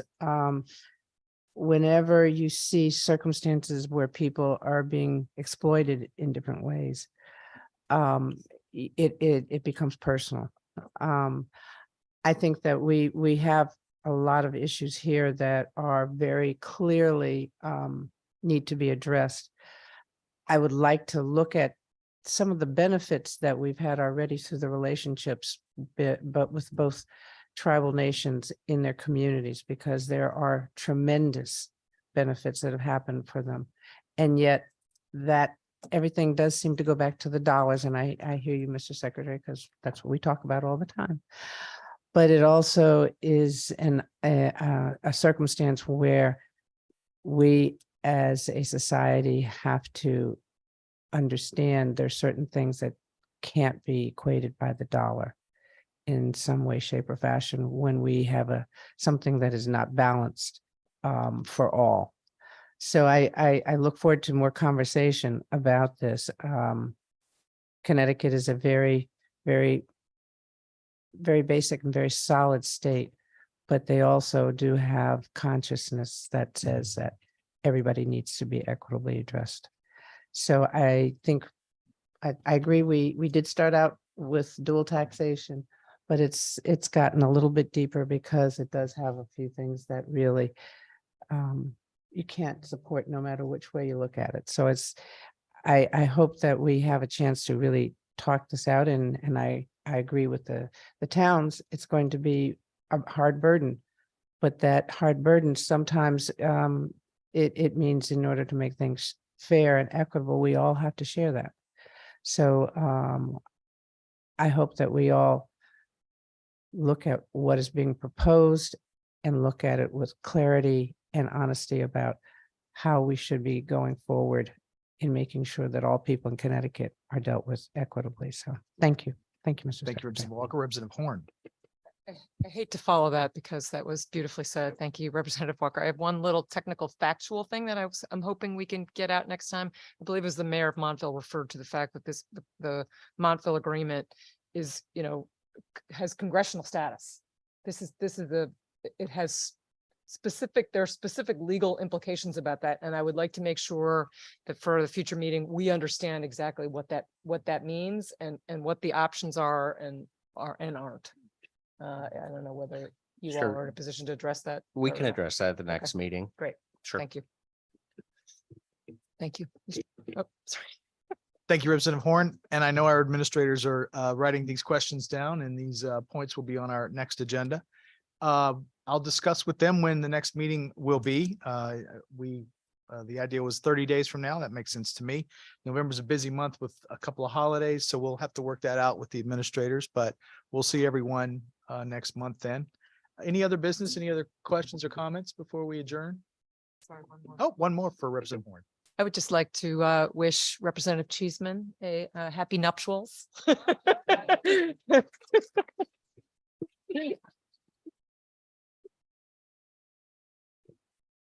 whenever you see circumstances where people are being exploited in different ways, it becomes personal. I think that we have a lot of issues here that are very clearly need to be addressed. I would like to look at some of the benefits that we've had already through the relationships, but with both tribal nations in their communities, because there are tremendous benefits that have happened for them. And yet that everything does seem to go back to the dollars. And I hear you, Mr. Secretary, because that's what we talk about all the time. But it also is a circumstance where we as a society have to understand there's certain things that can't be equated by the dollar in some way, shape, or fashion when we have something that is not balanced for all. So I look forward to more conversation about this. Connecticut is a very, very, very basic and very solid state, but they also do have consciousness that says that everybody needs to be equitably addressed. So I think I agree. We did start out with dual taxation, but it's gotten a little bit deeper because it does have a few things that really you can't support no matter which way you look at it. So I hope that we have a chance to really talk this out and I agree with the towns. It's going to be a hard burden. But that hard burden sometimes it means in order to make things fair and equitable, we all have to share that. So I hope that we all look at what is being proposed and look at it with clarity and honesty about how we should be going forward in making sure that all people in Connecticut are dealt with equitably. So thank you. Thank you, Mr. Thank you, Secretary. Representative Walker, Representative Horn. I hate to follow that because that was beautifully said. Thank you, Representative Walker. I have one little technical factual thing that I'm hoping we can get out next time. I believe it was the mayor of Montville referred to the fact that the Montville agreement is, has congressional status. It has there are specific legal implications about that. And I would like to make sure that for the future meeting, we understand exactly what that means and what the options are and aren't. I don't know whether you all Sure. are in a position to address that. We or can not. address that at the next meeting. Great. Sure. Thank you. Thank you. Oh, sorry. Thank you, Representative Horn. And I know our administrators are writing these questions down and these points will be on our next agenda. I'll discuss with them when the next meeting will be. The idea was 30 days from now. That makes sense to me. November's a busy month with a couple of holidays, so we'll have to work that out with the administrators, but we'll see everyone next month then. Any other business, any other questions or comments before we adjourn? Sorry, one more. Oh, one more for Representative Horn. I would just like to wish Representative Cheeseman a happy nuptials.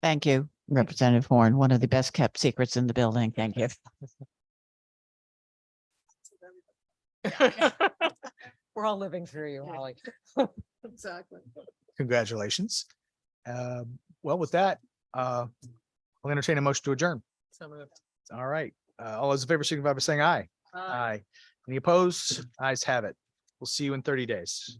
Thank you, Representative Horn, one of the best kept secrets in the building. Thank you. We're all living through you, Holly. Exactly. Congratulations. Well, with that, I'll entertain a motion to adjourn. All right. All those in favor, signify by saying aye. Aye. Any opposed? Ayes have it. We'll see you in 30 days.